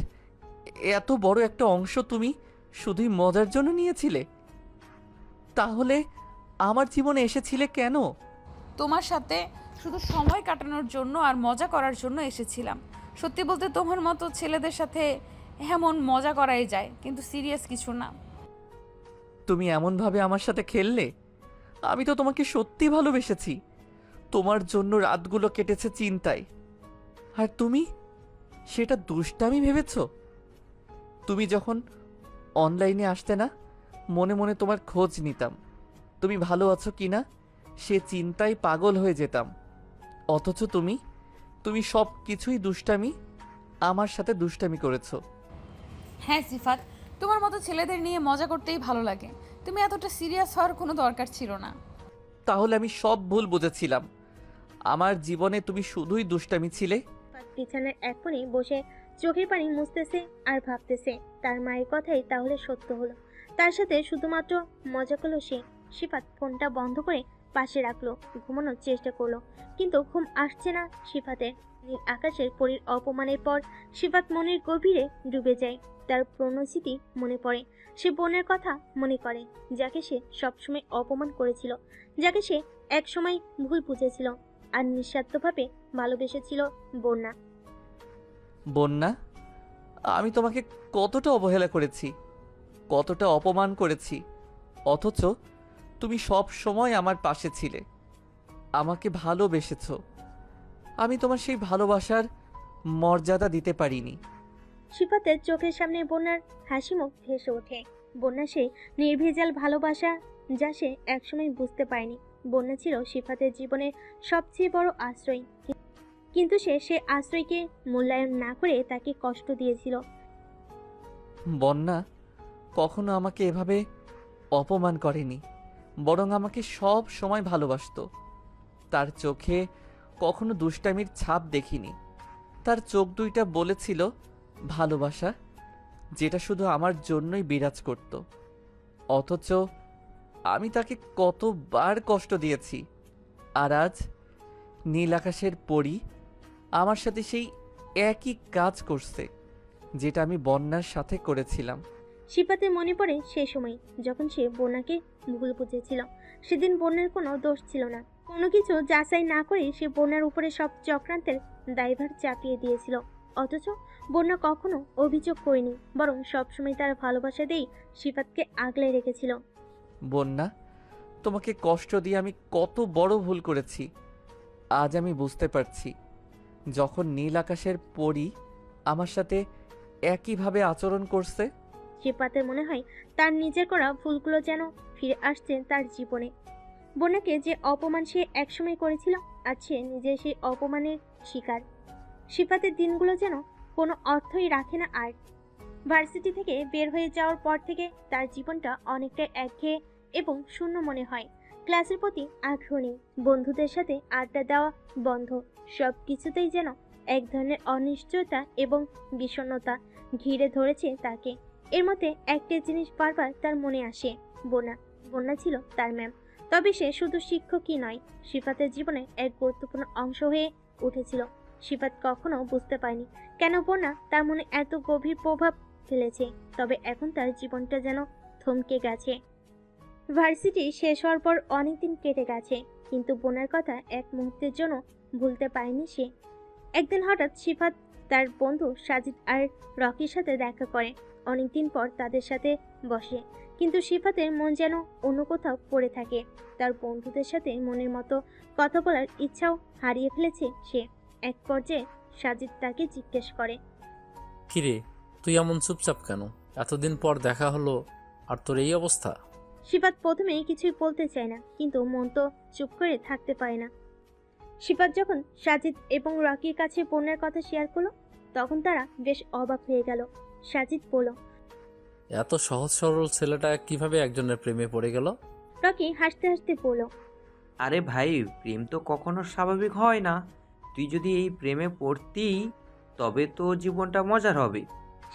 এত বড় একটা অংশ তুমি শুধুই মজার জন্য নিয়েছিলে? তাহলে আমার জীবনে এসেছিলে কেন? তোমার সাথে শুধু সময় কাটানোর জন্য আর মজা করার জন্য এসেছিলাম। সত্যি বলতে তোমার মতো ছেলেদের সাথে এমন মজা করাই যায়, কিন্তু সিরিয়াস কিছু না। তুমি এমনভাবে আমার সাথে খেললে। আমি তো তোমাকে সত্যি ভালোবেসেছি। তোমার জন্য রাতগুলো কেটেছে চিন্তায়, আর তুমি সেটা দুষ্টামি ভেবেছ। তুমি যখন অনলাইনে আসতে না, মনে মনে তোমার খোঁজ নিতাম, তুমি ভালো আছো কিনা সে চিন্তায় পাগল হয়ে যেতাম। অথচ তুমি সব কিছুই দুষ্টামি, আমার সাথে দুষ্টামি করেছো। হ্যাঁ সিফাত, তোমার মতো ছেলেদের নিয়ে মজা করতেই ভালো লাগে। তুমি এতটা সিরিয়াস হওয়ার কোনো দরকার ছিল না। তাহলে আমি সব ভুল বুঝেছিলাম। আমার জীবনে তুমি শুধুই দুষ্টামি ছিলে। বিছানার এক কোণে বসে চোখের পানি মুছতেছে আর ভাবতেছে তার মায়ের কথাই তাহলে সত্য হলো। তার সাথে শুধুমাত্র মজা করলো সে। সিফাত ফোনটা বন্ধ করে পাশে রাখলো, ঘুমানোর চেষ্টা করলো, কিন্তু ঘুম আসছে না সিফাতের। নীল আকাশের পরীর অপমানের পর সিফাত মনের গভীরে ডুবে যায়। তার প্রণস্মৃতি মনে পড়ে। সে বোনের কথা মনে করে, যাকে সে সবসময় অপমান করেছিল, যাকে সে একসময় ভুল বুঝেছিল আর নিঃস্বার্থভাবে ভালোবেসেছিল। বন্যা। বন্যা, আমি তোমাকে কতটা অবহেলা করেছি, কতটা অপমান করেছি, অথচ তুমি সব সময় আমার পাশে ছিলে, আমাকে ভালোবেসেছ। আমি তোমার সেই ভালোবাসার মর্যাদা দিতে পারিনি। সিফাতের চোখের সামনে বন্যার হাসি মুখ ভেসে ওঠে। বন্যা সেই নির্ভেজাল ভালোবাসা যা সে একসময় বুঝতে পারেনি। বন্যা ছিল সিফাতের জীবনের সবচেয়ে বড় আশ্রয়, কিন্তু সে আশ্রয়কে মূল্যায়ন না করে তাকে কষ্ট দিয়েছিল। বন্যা কখনো আমাকে এভাবে অপমান করেনি, বরং আমাকে সব সময় ভালোবাসতো। তার চোখে কখনো দুষ্টামির ছাপ দেখিনি। তার চোখ দুইটা বলেছিল ভালোবাসা, যেটা শুধু আমার জন্যই বিরাজ করত। অথচ আমি তাকে কতবার কষ্ট দিয়েছি, আর আজ নীল আকাশের পরী আমার সাথে সেই একই কাজ করছে যেটা আমি বন্যার সাথে করেছিলাম। সিফাতের মনে পড়ে সেই সময় যখন সে বন্যাকে ভুল বুঝেছিল। সেদিন বন্যার কোনো দোষ ছিল না। কোনো কিছু যাচাই না করে সে বন্যার উপরে সব চক্রান্তের দায়ভার চাপিয়ে দিয়েছিল। অথচ বন্যা কখনো অভিযোগ করেনি, বরং সবসময় তার ভালোবাসা দিয়েই সিফাতকে আগলে রেখেছিল। বন্যা, তোমাকে কষ্ট দিয়ে আমি কত বড় ভুল করেছি আজ আমি বুঝতে পারছি। যখন নীল আকাশের পরী আমার সাথে একইভাবে আচরণ করছে, সিফাতের মনে হয় তার নিজের করা ভুলগুলো যেন ফিরে আসছে তার জীবনে। বন্যাকে যে অপমান সে একসময় করেছিল, আজ সে নিজে সেই অপমানের শিকার। সিফাতের দিনগুলো যেন কোনো অর্থই রাখে না আর। ভার্সিটি থেকে বের হয়ে যাওয়ার পর থেকে তার জীবনটা অনেকটা একঘেয়ে এবং শূন্য মনে হয়। ক্লাসের প্রতি আগ্রহ নেই, বন্ধুদের সাথে আড্ডা দেওয়া বন্ধ। সব কিছুতেই যেন এক ধরনের অনিশ্চয়তা এবং বিষণ্ণতা ঘিরে ধরেছে তাকে। এর মধ্যে একটা জিনিস বারবার তার মনে আসে, বন্যা ছিল তার ম্যাম। তবে সে শুধু শিক্ষকই নয়, সিফাতের জীবনে এক গুরুত্বপূর্ণ অংশ হয়ে উঠেছিল। সিফাত কখনো বুঝতে পারেনি কেন বন্যা তার মনে এত গভীর প্রভাব ফেলেছে। তবে এখন তার জীবনটা যেন থমকে গেছে। ভার্সিটি শেষ হওয়ার পর অনেকদিন কেটে গেছে। কিন্তু বোনের কথা এক মুহূর্তের জন্য ভুলতে পারেনি সে। একদিন হঠাৎ সিফাত তার বন্ধু সাজিদ আর রকির সাথে দেখা করে। অনেকদিন পর তাদের সাথে বসে, কিন্তু সিফাতের মন যেন অন্য কোথাও পড়ে থাকে। তার বন্ধুদের সাথে মনের মতো কথা বলার ইচ্ছাও হারিয়ে ফেলেছে সে। এক পর্যায়ে সাজিদ তাকে জিজ্ঞেস করে, কিরে, তুই এমন চুপচাপ কেন? এতদিন পর দেখা হলো আর তোর এই অবস্থা? সিফাত প্রথমে কিছুই বলতে চায় না, কিন্তু মন তো চুপ করে থাকতে পারে না। সিফাত যখন সাজিদ এবং রকির কাছে বোনের কথা শেয়ার করলো, তখন তারা বেশ অবাক হয়ে গেল। সাজিদ বলল, এত সহজ সরল ছেলেটা কিভাবে একজনের প্রেমে পড়ে গেল? রকি হাসতে হাসতে বলল, আরে ভাই, প্রেম তো কখনো স্বাভাবিক হয় না। তুই যদি এই প্রেমে পড়তি তবে তো জীবনটা মজার হবে।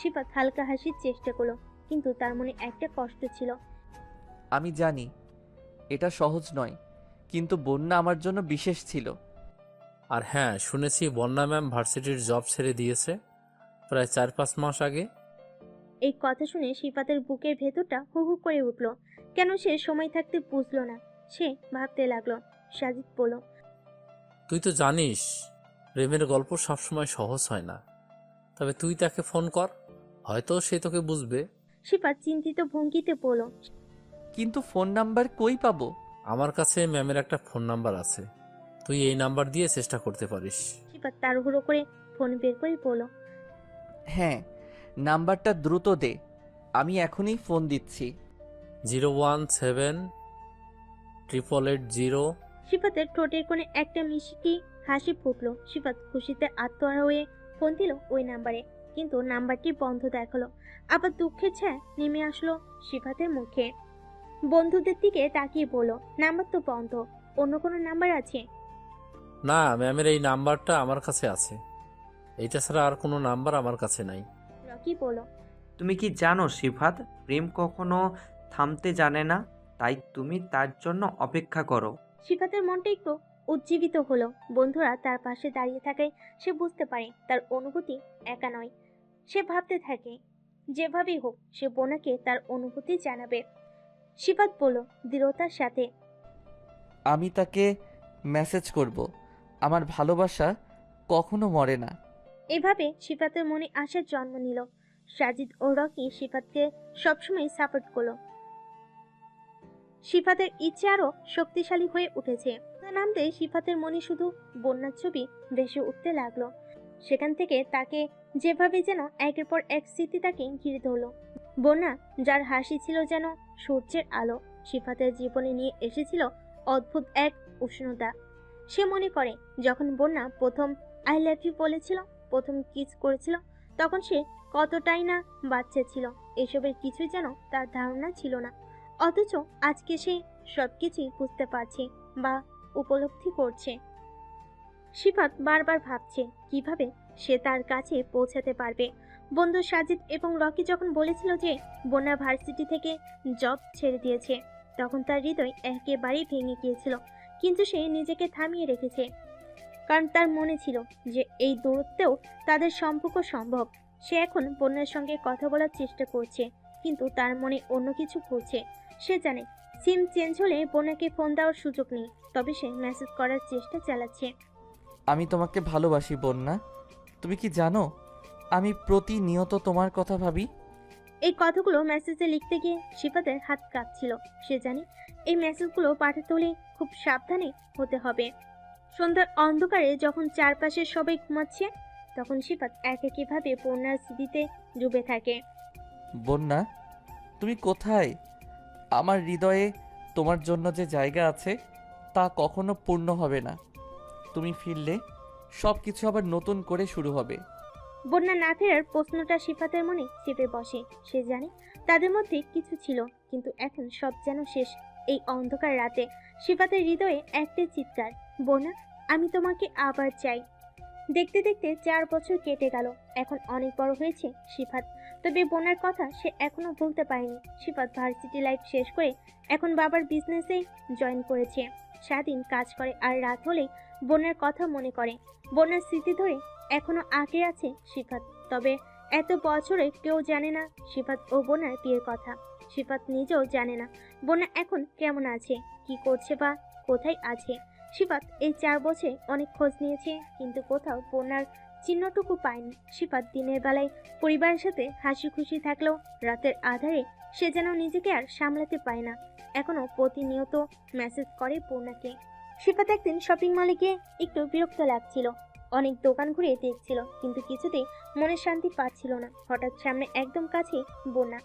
সিফাত হালকা হাসির চেষ্টা করলো, কিন্তু তার মনে একটা কষ্ট ছিল। আমি জানি এটা সহজ নয়, কিন্তু বন্যা আমার জন্য বিশেষ ছিল। আর হ্যাঁ, শুনেছি বন্যা ম্যাম ভার্সিটির জব ছেড়ে দিয়েছে প্রায় 4-5 মাস আগে। এই কথা শুনে সিফাতের বুকের ভেতরটা হু হু করে উঠল। কেন সে সময় থাকতে বুঝলো না? সে ভাবতে লাগলো। সাজিদ বলল, তুই তো জানিস প্রেমের গল্প সবসময় সহজ হয় না, তবে তুই তাকে ফোন কর, হয়তো সে তোকে বুঝবে। সিফাত চিন্তিত ভঙ্গিতে বলল, কিন্তু ফোন নাম্বার কই পাবো? আমার কাছে ম্যামের একটা ফোন নাম্বার আছে, তুই এই নাম্বার দিয়ে চেষ্টা করতে পারিস। সিফাত তাড়াহুড়ো করে ফোন বের করে বলল, হ্যাঁ, নাম্বারটা দ্রুত দে, আমি এখনই ফোন দিচ্ছি। 0178880। সিফাতের ঠোঁটের কোণে একটা মিষ্টি হাসি ফুটলো। সিফাত খুশিতে আত্মহারা হয়ে ফোন দিল ওই নাম্বারে, কিন্তু নাম্বারটি বন্ধ দেখালো। আবার দুঃখের ছায়া নেমে আসলো সিফাতের মুখে। বন্ধুদের দিকে তাকিয়ে বলল, নাম্বার তো বন্ধ, অন্য কোনো নাম্বার আছে? না, ম্যামের এই নাম্বারটা আমার কাছে আছে, এইটা ছাড়া আর কোনো নাম্বার আমার কাছে নাই। রকি বলল, তুমি কি জানো সিফাত, প্রেম কখনো থামতে জানে না, তাই তুমি তার জন্য অপেক্ষা করো। সিফাতের মনটা একটু উজ্জীবিত হলো। বন্ধুরা তার পাশে দাঁড়িয়ে থাকায় সে বুঝতে পারে তার অনুভূতি একা নয়। সে ভাবতে থাকে, যেভাবেই হোক সে বোনাকে তার অনুভূতি জানাবে। সিফাত বলল দৃঢ়তার সাথে, আমি তাকে মেসেজ করব, আমার ভালোবাসা কখনো মরে না। এভাবে সিফাতের মনে আশার জন্ম নিল। সাজিদ ও রকি সিফাতকে সবসময় সাপোর্ট করলো। সিফাতের ইচ্ছে আরো শক্তিশালী হয়ে উঠেছে। নামতে সিফাতের মনে শুধু বন্যার ছবি ভেসে উঠতে লাগলো। সেখান থেকে তাকে যেভাবে যেন একের পর এক স্মৃতি তাকে ঘিরে ধরলো। বন্যা, যার হাসি ছিল যেন সূর্যের আলো, সিফাতের জীবনে নিয়ে এসেছিল অদ্ভুত এক উষ্ণতা। সে মনে করে যখন বন্যা প্রথম আই লাভ ইউ বলেছিল, প্রথম কিস করেছিল, তখন সে কতটাই না বাচ্চা ছিল। এসবের কিছুই যেন তার ধারণা ছিল না, অথচ আজকে সে সবকিছুই বুঝতে পারছে বা উপলব্ধি করছে। সিফাত বারবার ভাবছে কিভাবে সে তার কাছে পৌঁছাতে পারবে। বন্ধু সাজিদ এবং রকি যখন বলেছিল যে বন্যা ভার্সিটি থেকে জব ছেড়ে দিয়েছে, তখন তার হৃদয় একেবারেই ভেঙে গিয়েছিল। কিন্তু সে নিজেকে থামিয়ে রেখেছে, কারণ তার মনে ছিল যে এই দূরত্বেও তাদের সম্পর্ক সম্ভব। সে এখন বন্যার সঙ্গে কথা বলার চেষ্টা করছে, কিন্তু তার মনে অন্য কিছু ঘুরছে। সে জানে সিম চেঞ্জ হলে বন্যাকে ফোন দেওয়ার সুযোগ নেই, তবে সে মেসেজ করার চেষ্টা চালাচ্ছে। আমি তোমাকে ভালোবাসি বন্যা, তুমি কি জানো আমি প্রতিনিয়ত তোমার কথা ভাবি। এই কথাগুলো মেসেজে লিখতে গিয়ে সিফাতের হাত কাঁপছিল। সে জানে এই মেসেজগুলো পাঠাতে হলে খুব সাবধানে হতে হবে। সন্ধ্যার অন্ধকারে যখন চারপাশে সবাই ঘুমাচ্ছে, তখন সিফাত একাকীভাবে বন্যার স্মৃতিতে ডুবে থাকে। বন্যা, তুমি কোথায়? আমার হৃদয়ে তোমার জন্য যে জায়গা আছে তা কখনো পূর্ণ হবে না। তুমি ফিরলে সব কিছু আবার নতুন করে শুরু হবে। বন্যা না ফেরার প্রশ্নটা সিফাতের মনে চেপে বসে। সে জানে তাদের মধ্যে কিছু ছিল, কিন্তু এখন সব যেন শেষ। এই অন্ধকার রাতে সিফাতের হৃদয়ে একটাই চিৎকার, বন্যা, আমি তোমাকে আবার চাই। দেখতে দেখতে 4 বছর কেটে গেল। এখন অনেক বড় হয়েছে সিফাত, তবে বন্যার কথা সে এখনো ভুলতে পারেনি। সিফাত ভার্সিটি লাইফ শেষ করে এখন বাবার বিজনেসে জয়েন করেছে। সারাদিন কাজ করে আর রাত হলেই বন্যার কথা মনে করে। বন্যার স্মৃতি ধরে এখনো আঁকড়ে আছে সিফাত। তবে এত বছরে কেউ জানে না সিফাত ও বন্যার বিয়ের কথা। সিফাত নিজেও জানে না বন্যা এখন কেমন আছে, কি করছে বা কোথায় আছে। সিফাত এই 4 বছরে অনেক খোঁজ নিয়েছে, কিন্তু কোথাও বন্যার চিহ্নটুকু পায়নি। সিফাত দিনের বেলায় পরিবারের সাথে হাসি খুশি থাকলেও রাতের আধারে সে যেন নিজেকে আর সামলাতে পায় না। এখনো প্রতিনিয়ত মেসেজ করে পূর্ণাকে। সিফাত একদিন শপিং মলে গিয়ে একটু বিরক্ত লাগছিল। অনেক দোকান ঘুরে দেখছিল, কিন্তু কিছুতেই মনে শান্তি পাচ্ছিল না। হঠাৎ সামনে একদম কাছে বন্যা।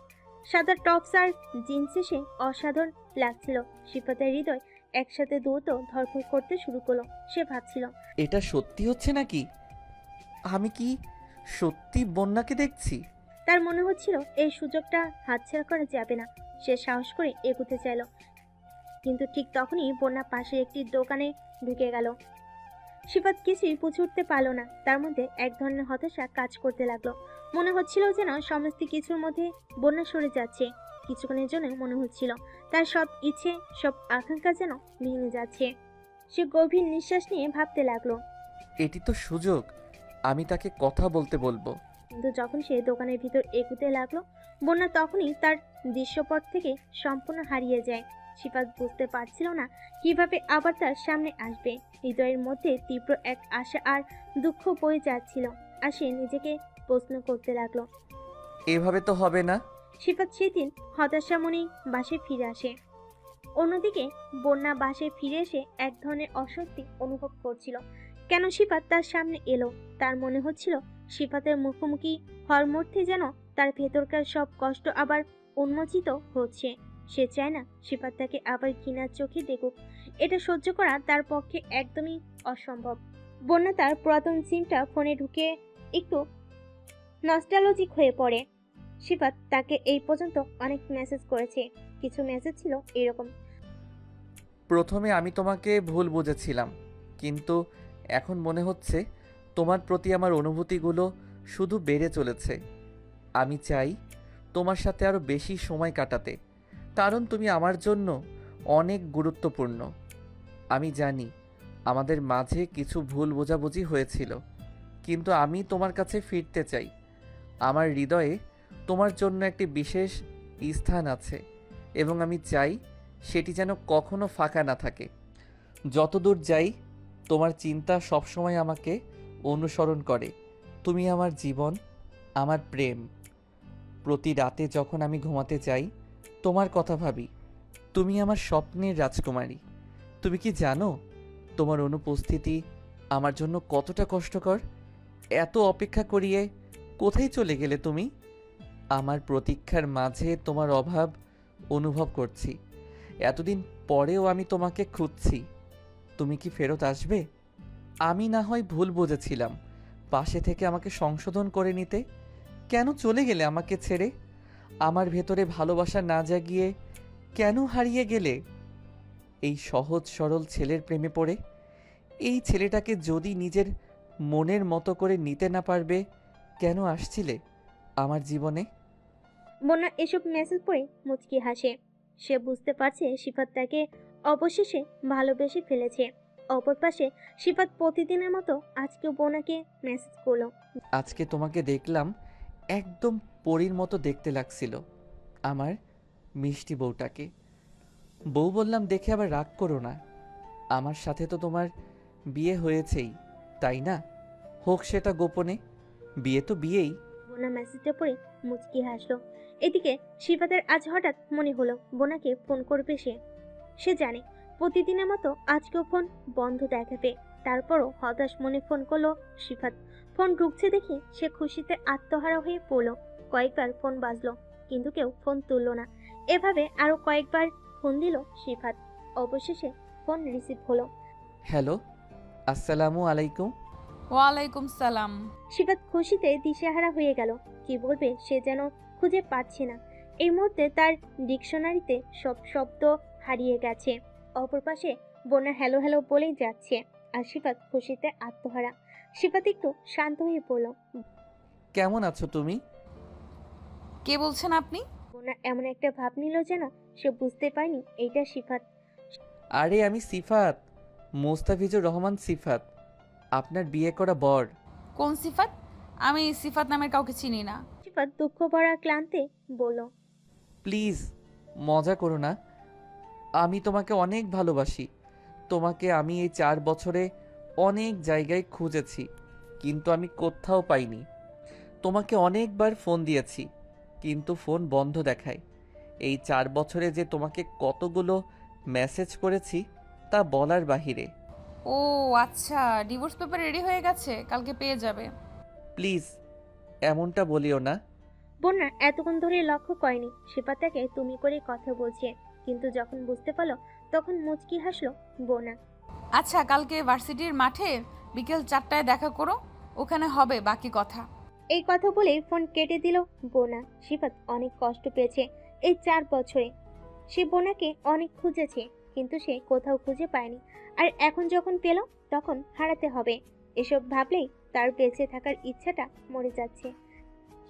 সাদা টপস আর জিন্সে সে অসাধারণ লাগছিল। সিফাতের হৃদয় একসাথে দ্রুত ধড়ফড় করতে শুরু করলো। সে ভাবছিল, এটা সত্যি হচ্ছে নাকি? আমি কি সত্যি বন্যাকে দেখছি? তার মনে হচ্ছিল এই সুযোগটা হাতছাড়া করা যাবে না। সে সাহস করে এগোতে চাইল, কিন্তু ঠিক তখনই বন্যা পাশের একটি দোকানে ঢুকে গেল। সিফাত কিছুই বুঝে উঠতে পারল না। তার মধ্যে এক ধরনের হতাশা কাজ করতে লাগলো। মনে হচ্ছিল যেন সমস্ত কিছুর মধ্যে বন্যা সরে যাচ্ছে। কিছুক্ষণের জন্য মনে হচ্ছিল তার সব ইচ্ছে, সব আকাঙ্ক্ষা যেন ভেঙে যাচ্ছে। সে গভীর নিঃশ্বাস নিয়ে ভাবতে লাগলো। এটি তো সুযোগ, আমি তাকে কথা বলতে বলবো। কিন্তু যখন সে দোকানের ভিতর এগুতে লাগলো, বন্যা তখনই তার দৃশ্যপট থেকে সম্পূর্ণ হারিয়ে যায়। সিফাত বুঝতে পারছিল না কিভাবে আবার তার সামনে আসবে। হৃদয়ের মধ্যে তীব্র এক আশা আর দুঃখ বয়ে যাচ্ছিল, আর সে নিজেকে প্রশ্ন করতে লাগলো। এভাবে তো হবে না। সিফাত সেদিন হতাশা মনেই বাসে ফিরে আসে। অন্যদিকে বন্যা বাসে ফিরে এসে এক ধরনের অস্বস্তি অনুভব করছিল। কেন সিফাত তার সামনে এলো? তার মনে হচ্ছিল সিফাতের মুখোমুখি হওয়ার মধ্যে যেন তার ভেতরকার সব কষ্ট আবার উন্মোচিত হচ্ছে। সে চায় না সিফাত তাকে আবার ঘৃণার চোখে দেখুক। এটা সহ্য করা তার পক্ষে একদমই অসম্ভব। বন্যা তার পুরাতন সিমটা ফোনে ঢুকে একটু নস্টালজিক হয়ে পড়ে। সিফাত তাকে এই পর্যন্ত অনেক মেসেজ করেছে। কিছু মেসেজ ছিল এরকম। প্রথমে আমি তোমাকে ভুল বুঝেছিলাম, কিন্তু এখন মনে হচ্ছে তোমার প্রতি আমার অনুভূতিগুলো শুধু বেড়ে চলেছে। আমি চাই তোমার সাথে আরও বেশি সময় কাটাতে, কারণ তুমি আমার জন্য অনেক গুরুত্বপূর্ণ। আমি জানি আমাদের মাঝে কিছু ভুল বোঝাবুঝি হয়েছিল, কিন্তু আমি তোমার কাছে ফিরতে চাই। আমার হৃদয়ে তোমার জন্য একটি বিশেষ স্থান আছে, এবং আমি চাই সেটি যেন কখনো ফাঁকা না থাকে। যতদূর যাই, তোমার চিন্তা সবসময় আমাকে অনুসরণ করে। তুমি আমার জীবন, আমার প্রেম। প্রতি রাতে যখন আমি ঘুমাতে যাই, তোমার কথা ভাবি। তুমি আমার স্বপ্নের রাজকুমারী। তুমি কি জানো তোমার অনুপস্থিতি আমার জন্য কতটা কষ্টকর? এত অপেক্ষা করিয়ে কোথায় চলে গেলে তুমি? আমার প্রতীক্ষার মাঝে তোমার অভাব অনুভব করছি। এতদিন পরেও আমি তোমাকে খুঁজছি। তুমি কি ফেরত আসবে? আমি না হয় ভুল বুঝেছিলাম, পাশে থেকে আমাকে সংশোধন করে নিতে। কেন চলে গেলে আমাকে ছেড়ে? আমার ভেতরে ভালোবাসা না জাগিয়ে কেন হারিয়ে গেলে? এই সহজ সরল ছেলের প্রেমে পড়ে? এই ছেলেটাকে যদি নিজের মনের মতো করে নিতে না পারবে, কেন আসছিলে আমার জীবনে? বন্যা এসব মেসেজ পড়ে মুচকি হাসে। সে বুঝতে পারছে সিফাত তাকে অবশেষে ভালোবেসে ফেলেছে। অপর পাশে সিফাত প্রতিদিনের মতো আজকেও বন্যাকে মেসেজ করলো। আজকে তোমাকে দেখলাম, একদম পরীর মতো দেখতে লাগছিল আমার মিষ্টি বউটাকে। বউ বললাম দেখে আবার রাগ করো না। আমার সাথে তো তোমার বিয়ে হয়েছেই, তাই না? হোক সেটা গোপনে, বিয়ে তো বিয়েই। বন্যা মেসেজটা পড়ে মুচকি হাসলো। এদিকে সিফাতের আজ হঠাৎ মনে হলো বোনাকে ফোন করবে সে। সে জানে প্রতিদিনের মতো আজকেও ফোন বন্ধ দেখাবে। তারপরও হতাশ মনে ফোন করলো সিফাত। ফোন ঢুকছে দেখে সে খুশিতে আত্মহারা হয়ে পড়লো। কয়েকবার ফোন বাজলো, কিন্তু কেউ ফোন তুললো না। এভাবে আরো কয়েকবার ফোন দিল সিফাত। অবশেষে ফোন রিসিভ হলো। হ্যালো, আসসালামু আলাইকুম। ওয়ালাইকুম সালাম। সিফাত খুশিতে দিশেহারা হয়ে গেল। কি বলবে সে যেন খুঁজে পাচ্ছে না। এই মুহূর্তে তার ডিকশনারিতে সব শব্দ হারিয়ে গেছে। অপর পাশে বন্যা হ্যালো হ্যালো বলেই যাচ্ছে, আর সিফাত খুশিতে আত্মহারা। সিফাত একটু শান্ত হয়ে পড়ল। কেমন আছো তুমি? কে বলছেন আপনি? বন্যা এমন একটা ভাব নিল যেন সে বুঝতে পারেনি এইটা সিফাত। আরে আমি সিফাত, মোস্তাফিজুর রহমান সিফাত, আপনার বিয়ে করা বর। কোন সিফাত? আমি সিফাত নামের কাউকে চিনি না। সিফাত দুঃখ ভরা ক্লান্তে বলল, প্লিজ মজা করো না। আমি তোমাকে অনেক ভালোবাসি। তোমাকে আমি এই 4 বছরে অনেক জায়গায় খুঁজেছি, কিন্তু আমি কোথাও পাইনি। তোমাকে অনেকবার ফোন দিয়েছি, কিন্তু ফোন বন্ধ দেখায়। এই 4 বছরে যে তোমাকে কতগুলো মেসেজ করেছি তা বলার বাহিরে। ও আচ্ছা, ডিভোর্স পেপার রেডি হয়ে গেছে, কালকে পেয়ে যাবে। প্লিজ এমনটা বলিও না। বন্যা এতক্ষণ ধরে লক্ষ্য করেনি শিফাত তাকে তুমি করে কথা বলছে, কিন্তু যখন বুঝতে পারলো তখন মুচকি হাসলো বন্যা। আচ্ছা, কালকে ভার্সিটির মাঠে বিকেল 4টায় দেখা করো, ওখানে হবে বাকি কথা। এই কথা বলে ফোন কেটে দিল বোনা। শিফাত অনেক কষ্ট পেয়েছে এই 4 বছরে। সে বোনাকে অনেক খুঁজেছে, কিন্তু সে কোথাও খুঁজে পায়নি। আর এখন যখন পেল তখন হারাতে হবে, এসব ভাবলেই তার বেঁচে থাকার ইচ্ছাটা মরে যাচ্ছে।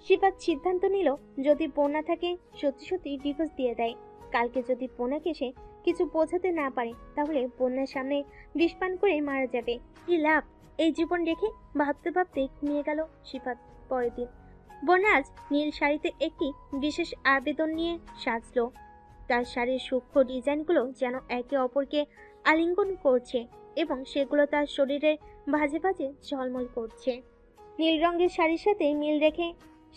শিফাত সিদ্ধান্ত নিল যদি বোনা থাকে সত্যি সত্যি ডিভোর্স দিয়ে দেয়। কালকে যদি বোনাকে সে কিছু বোঝাতে না পারে তাহলে বোনার সামনে বিষ পান করে মারা যাবে। কি লাভ এই জীবন রেখে? ভাবতে ভাবতে ঘুমিয়ে গেল শিফাত। পরের দিন বনাজ নীল শাড়িতে একটি বিশেষ আবেদন নিয়ে সাজলো। তার শাড়ির সূক্ষ্ম ডিজাইনগুলো যেন একে অপরকে আলিঙ্গন করছে এবং সেগুলো তার শরীরে ভাঁজে ভাঁজে ঝলমল করছে। নীল রঙের শাড়ির সাথে মিল রেখে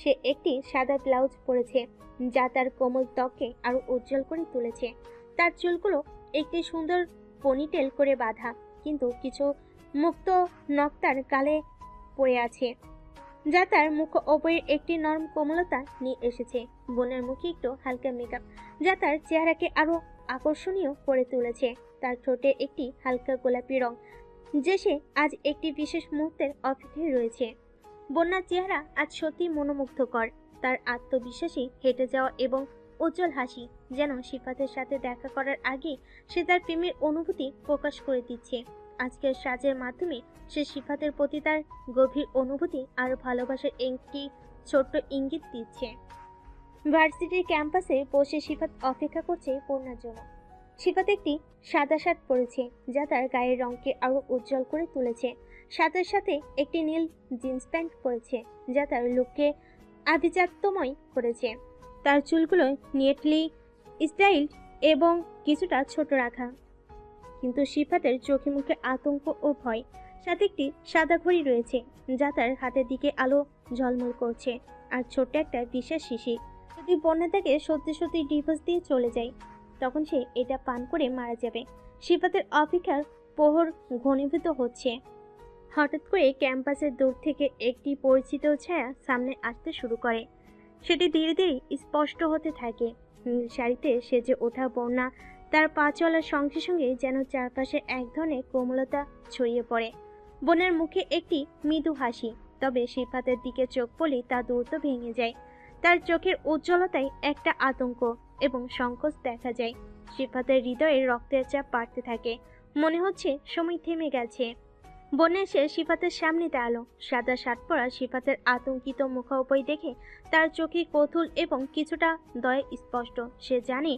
সে একটি সাদা ব্লাউজ পরেছে, যা তার কোমল ত্বককে আরো উজ্জ্বল করে তুলেছে। তার চুলগুলো একটি সুন্দর পনিটেল করে বাঁধা, কিন্তু কিছু মুক্ত নক্তার গালে পড়ে আছে, যা তার মুখ ওপরের একটি নরম কোমলতা নিয়ে এসেছে। বোনের মুখে একটু হালকা মেকআপ, যা তার চেহারাকে আরো আকর্ষণীয় করে তুলেছে। তার ঠোঁটে একটি হালকা গোলাপি রং, যে সে আজ একটি বিশেষ মুহূর্তের অপেক্ষায় রয়েছে। বন্যার চেহারা আজ সত্যি মনোমুগ্ধকর। তার আত্মবিশ্বাসী হেঁটে যাওয়া এবং উজ্জ্বল হাসি যেন শিফাতের সাথে দেখা করার আগে সে তার প্রেমের অনুভূতি প্রকাশ করে দিচ্ছে। আজকের সাজের মাধ্যমে সে শিফাতের প্রতি তার গভীর অনুভূতি আর ভালোবাসার একটি ছোট্ট ইঙ্গিত দিচ্ছে। ভার্সিটির ক্যাম্পাসে বসে শিফাত অপেক্ষা করছে বন্যার জন্য। শিফাত একটি সাদা শার্ট পরেছে, যা তার গায়ের রঙকে আরো উজ্জ্বল করে তুলেছে। শার্টের সাথে একটি নীল জিন্স প্যান্ট পরেছে, যা তার লুককে আভিজাত্যময় করেছে। তার চুলগুলো নিয়েটলি স্টাইলড এবং কিছুটা ছোট রাখা, কিন্তু শিফাতের চোখে মুখে আতঙ্ক ও ভয়। সাথে একটি সাদা ঘড়ি রয়েছে, যা তার হাতের দিকে আলো ঝলমল করছে, আর ছোট্ট একটা বিশেষ শিশি। যদি বন্যা তাকে সত্যি সত্যি ডিভোর্স দিয়ে চলে যায়, তখন সে এটা পান করে মারা যাবে। শিফাতের অপেক্ষার প্রহর ঘনীভূত হচ্ছে। হঠাৎ করে ক্যাম্পাসের দূর থেকে একটি পরিচিত ছায়া সামনে আসতে শুরু করে। সেটি ধীরে ধীরে স্পষ্ট হতে থাকে। নীল শাড়িতে সেজে ওঠা বন্যা তার পা চলার সঙ্গে সঙ্গে যেন চারপাশে এক ধরনের কোমলতা ছড়িয়ে পড়ে। বোনের মুখে একটি মৃদু হাসি, তবে শিফাতের দিকে চোখ পড়লেই তা দ্রুত ভেঙে যায়। তার চোখের উজ্জ্বলতায় একটা আতঙ্ক এবং সংকোচ দেখা যায়। শিফাতের হৃদয়ে রক্তের চাপ বাড়তে থাকে, মনে হচ্ছে সময় থেমে গেছে। বন্যা এসে শিফাতের সামনে দাঁড়ালো। সাদা শার্ট পরা শিফাতের আতঙ্কিত মুখোপরি দেখে তার চোখে কৌতূহল এবং কিছুটা দয়া স্পষ্ট। সে জানে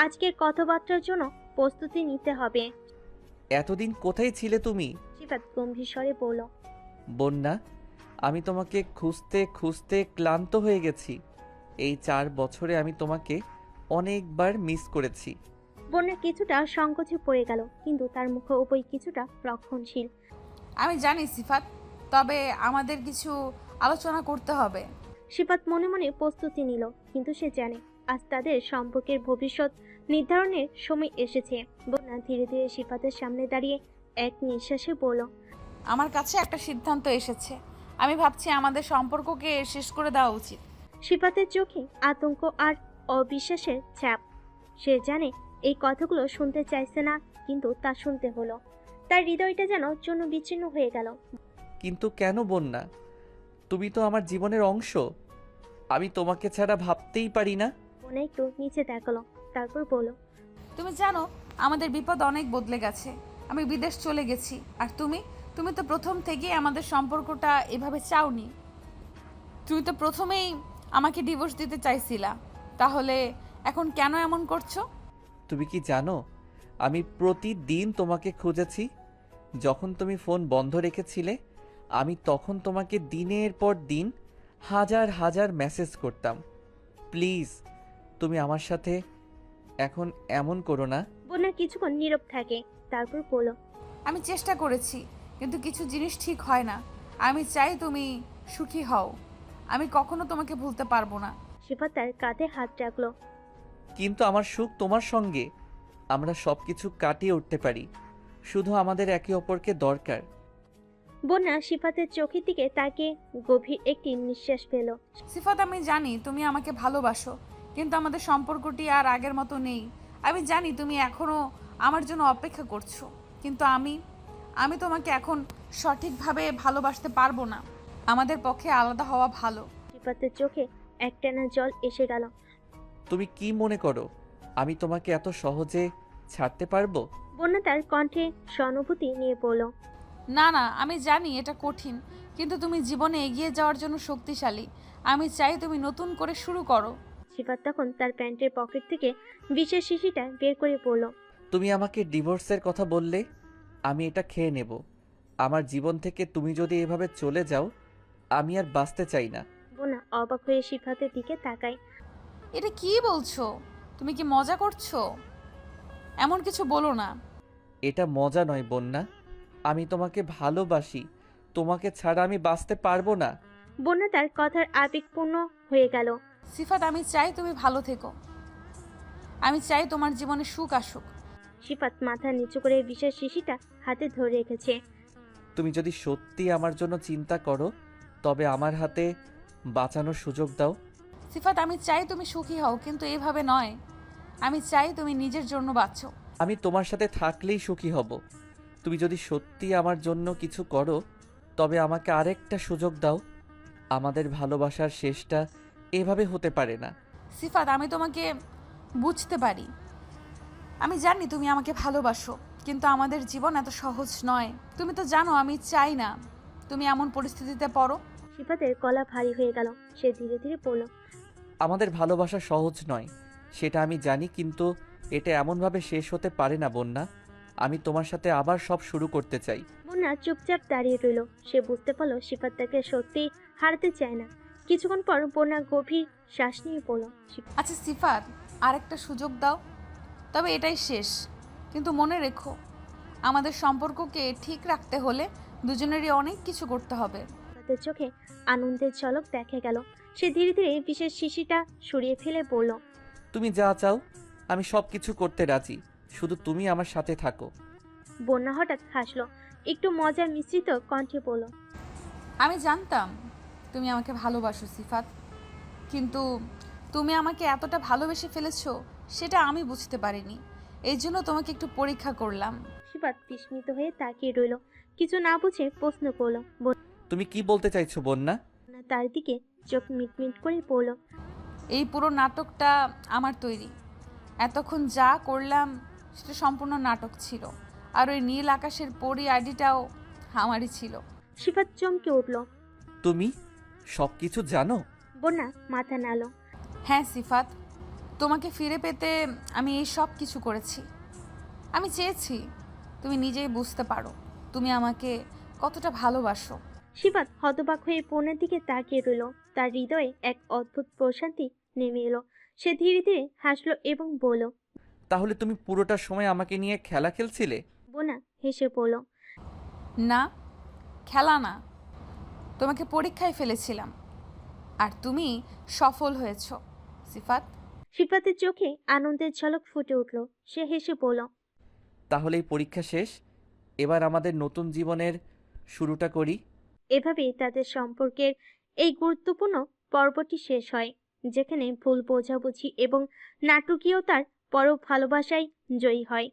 আজকের কথাবার্তার জন্য প্রস্তুতি নিতে হবে। এতদিন কোথায় ছিলে তুমি? শিফাত গম্ভীর স্বরে বলল। বন্যা, আমি তোমাকে খুঁজতে খুঁজতে ক্লান্ত হয়ে গেছি। এই 4 বছরে আমি তোমাকে অনেকবার মিস করেছি। বন্যা কিছুটা সংকোচে পড়ে গেল, কিন্তু তার মুখে উপরে কিছুটা রক্ষণশীল। আমি জানি সিফাত, তবে আমাদের কিছু আলোচনা করতে হবে। শিফাত মনে মনে প্রস্তুতি নিল, কিন্তু সে জানে আজ তাদের সম্পর্কের ভবিষ্যৎ নির্ধারণের সময় এসেছে। বন্যা ধীরে ধীরে শিফাতের সামনে দাঁড়িয়ে এক নিঃশ্বাসে বলল, আমার কাছে একটা সিদ্ধান্ত এসেছে। আমি ভাবছি আমাদের সম্পর্ককে শেষ করে দেওয়া উচিত। শিফাতের চোখে আতঙ্ক আর অবিশ্বাসের ছাপ। সে জানে এই কথাগুলো শুনতে চাইছে না, কিন্তু তা শুনতে হলো। তার হৃদয়টা যেন চূর্ণ বিচ্ছিন্ন হয়ে গেল। কিন্তু কেন বন্যা? তুমি তো আমার জীবনের অংশ। আমি তোমাকে ছাড়া ভাবতেই পারি না। বন্যা একটু নিচে তাকালো, তারপর বলল, তুমি জানো আমাদের বিপদ অনেক বদলে গেছে। আমি বিদেশ চলে গেছি, আর তুমি তো প্রথম থেকেই আমাদের সম্পর্কটা এভাবে চাওনি। তুমি তো প্রথমেই আমাকে ডিভোর্স দিতে চাইছিলা, তাহলে এখন কেন এমন করছো? তুমি কি জানো আমি প্রতিদিন তোমাকে খুঁজেছি? যখন তুমি ফোন বন্ধ রেখেছিলে, আমি তখন তোমাকে দিনের পর দিন হাজার হাজার মেসেজ করতাম। প্লিজ তুমি আমার সাথে এখন এমন করো না। বন্যা কিছুক্ষণ নীরব থাকে, তারপর বলল, আমি চেষ্টা করেছি, কিন্তু কিছু জিনিস ঠিক হয় না। আমি চাই তুমি সুখী হও। আমি কখনো তোমাকে ভুলতে পারবো না। সিফাত তার কাঁধে হাত রাখলো। কিন্তু আমার সুখ তোমার সঙ্গে। আমরা সব কিছু কাটিয়ে উঠতে পারি, শুধু আমাদের একে অপরকে দরকার। বন্যা সিফাতের চোখের দিকে তাকে গভীর একটি নিঃশ্বাস পেল। সিফাত, আমি জানি তুমি আমাকে ভালোবাসো, কিন্তু আমাদের সম্পর্কটি আর আগের মতো নেই। আমি জানি তুমি এখনো আমার জন্য অপেক্ষা করছো, কিন্তু আমি তোমাকে এখন সঠিকভাবে ভালোবাসতে পারবো না। আমাদের পক্ষে আলাদা হওয়া ভালো। সিফাতের চোখে একটানা জল এসে গেল। তুমি কি মনে করো আমি তোমাকে এত সহজে ছাড়তে পারবো? বন্যা তার কণ্ঠে সহানুভূতি নিয়ে বলল, না না, আমি জানি এটা কঠিন, কিন্তু তুমি জীবনে এগিয়ে যাওয়ার জন্য শক্তিশালী। আমি চাই তুমি নতুন করে শুরু করো। সিফাত তখন তার প্যান্টের পকেট থেকে বিশেষ শিশিটা বের করে বলল, তুমি আমাকে ডিভোর্সের কথা বললে, আমি এটা খেয়ে নেব। আমার জীবন থেকে তুমি যদি এভাবে চলে যাও, আমি আর বাঁচতে চাই না। বন্যা অবাক হয়ে সিফাতের দিকে তাকায়। এটা কি বলছো? তুমি কি মজা করছো? এমন কিছু বলো না। এটা মজা নয় বন্যা, আমি তোমাকে ভালোবাসি। তোমাকে ছাড়া আমি বাঁচতে পারবো না। বন্যা তার কথার আবেগপূর্ণ হয়ে গেল। সিফাত, আমি চাই তুমি ভালো থেকো। আমি চাই তোমার জীবনে সুখ আসুক। সিফাত মাথা নিচু করে বিশেষ শিশিটা হাতে ধরে রেখেছে। তুমি যদি সত্যি আমার জন্য চিন্তা করো, তবে আমার হাতে বাঁচানোর সুযোগ দাও। সিফাত, আমি চাই তুমি সুখী হও, কিন্তু এভাবে নয়। আমি চাই তুমি নিজের জন্য বাঁচো। আমি তোমার সাথে থাকলেই সুখী হব। তুমি যদি সত্যি আমার জন্য কিছু করো, তবে আমাকে আরেকটা সুযোগ দাও। আমাদের ভালোবাসার শেষটা এভাবে হতে পারে না। সিফাত, আমি তোমাকে বুঝতে পারি। আমি জানি তুমি আমাকে ভালোবাসো, কিন্তু আমাদের জীবন এত সহজ নয়। তুমি তো জানো আমি চাই না তুমি এমন পরিস্থিতিতে পড়ো। সিফাতের গলা ভারী হয়ে গেল। সে ধীরে ধীরে বলল, আমাদের ভালোবাসা সহজ নয়, সেটা আমি জানি, কিন্তু এটা এমনভাবে শেষ হতে পারে না বন্যা। আমি তোমার সাথে আবার সব শুরু করতে চাই। বন্যা চুপচাপ দাঁড়িয়ে রইল। সে বুঝতে পারল সিফাত তাকে সত্যি হারাতে চায় না। কিছুক্ষণ পর বন্যা গভীর শ্বাস নিয়ে বলল, আচ্ছা সিফাত, আরেকটা সুযোগ দাও, তবে এটাই শেষ। কিন্তু মনে রেখো, আমাদের সম্পর্ককে ঠিক রাখতে হলে দুজনেরই অনেক কিছু করতে হবে। সিফাতের চোখে আনন্দের ঝলক দেখা গেল। সে ধীরে ধীরে বিশেষ শিশিটা সরিয়ে ফেলে বলল, তুমি যা চাও আমি সব কিছু করতে রাজি, শুধু তুমি আমার সাথে থাকো। বন্যা হঠাৎ হাসলো, একটু মজা মিশ্রিত কণ্ঠে বলল, আমি জানতাম তুমি আমাকে ভালোবাসো সিফাত, কিন্তু তুমি আমাকে এতটা ভালোবেসে ফেলেছো সেটা আমি বুঝতে পারিনি। এই জন্য তোমাকে একটু পরীক্ষা করলাম। সিফাত বিস্মিত হয়ে তাকিয়ে রইল। কিছু না বুঝে প্রশ্ন করল। তুমি কি বলতে চাইছো বন্যা? বন্যা তার দিকে চোখ মিটমিট করে বলল, এই পুরো নাটকটা আমার তৈরি। এতক্ষণ যা করলাম সেটা সম্পূর্ণ নাটক ছিল, আর ওই নীল আকাশের পরি আইডিটাও আমারই ছিল। সিফাত চমকে উঠল। তুমি সব কিছু জানো? বন্যা মাথা নাড়ল। হ্যাঁ সিফাত, তোমাকে ফিরে পেতে আমি এই সব কিছু করেছি। আমি চেয়েছি তুমি নিজেই বুঝতে পারো তুমি আমাকে কতটা ভালোবাসো। সিফাত হতবাক হয়ে বন্যার দিকে তাকিয়ে রইল। তার হৃদয়ে এক অদ্ভুত প্রশান্তি নেমে এলো। সে ধীরে ধীরে হাসলো এবং বলল, তাহলে তুমি পুরোটা সময় আমাকে নিয়ে খেলা খেলছিলে? বন্যা হেসে বলল, না, খেলা না, তোমাকে পরীক্ষায় ফেলেছিলাম, আর তুমি সফল হয়েছো সিফাত। সিফাতের চোখে আনন্দের ঝলক ফুটে উঠল। সে হেসে বলল, তাহলে এই পরীক্ষা শেষ, এবার আমাদের নতুন জীবনের শুরুটা করি। এভাবেই তাদের সম্পর্কের এই গুরুত্বপূর্ণ পর্বটি শেষ হয়, যেখানে ভুল বোঝাবুঝি এবং নাটকীয়তার পরও ভালোবাসায় জয়ী হয়।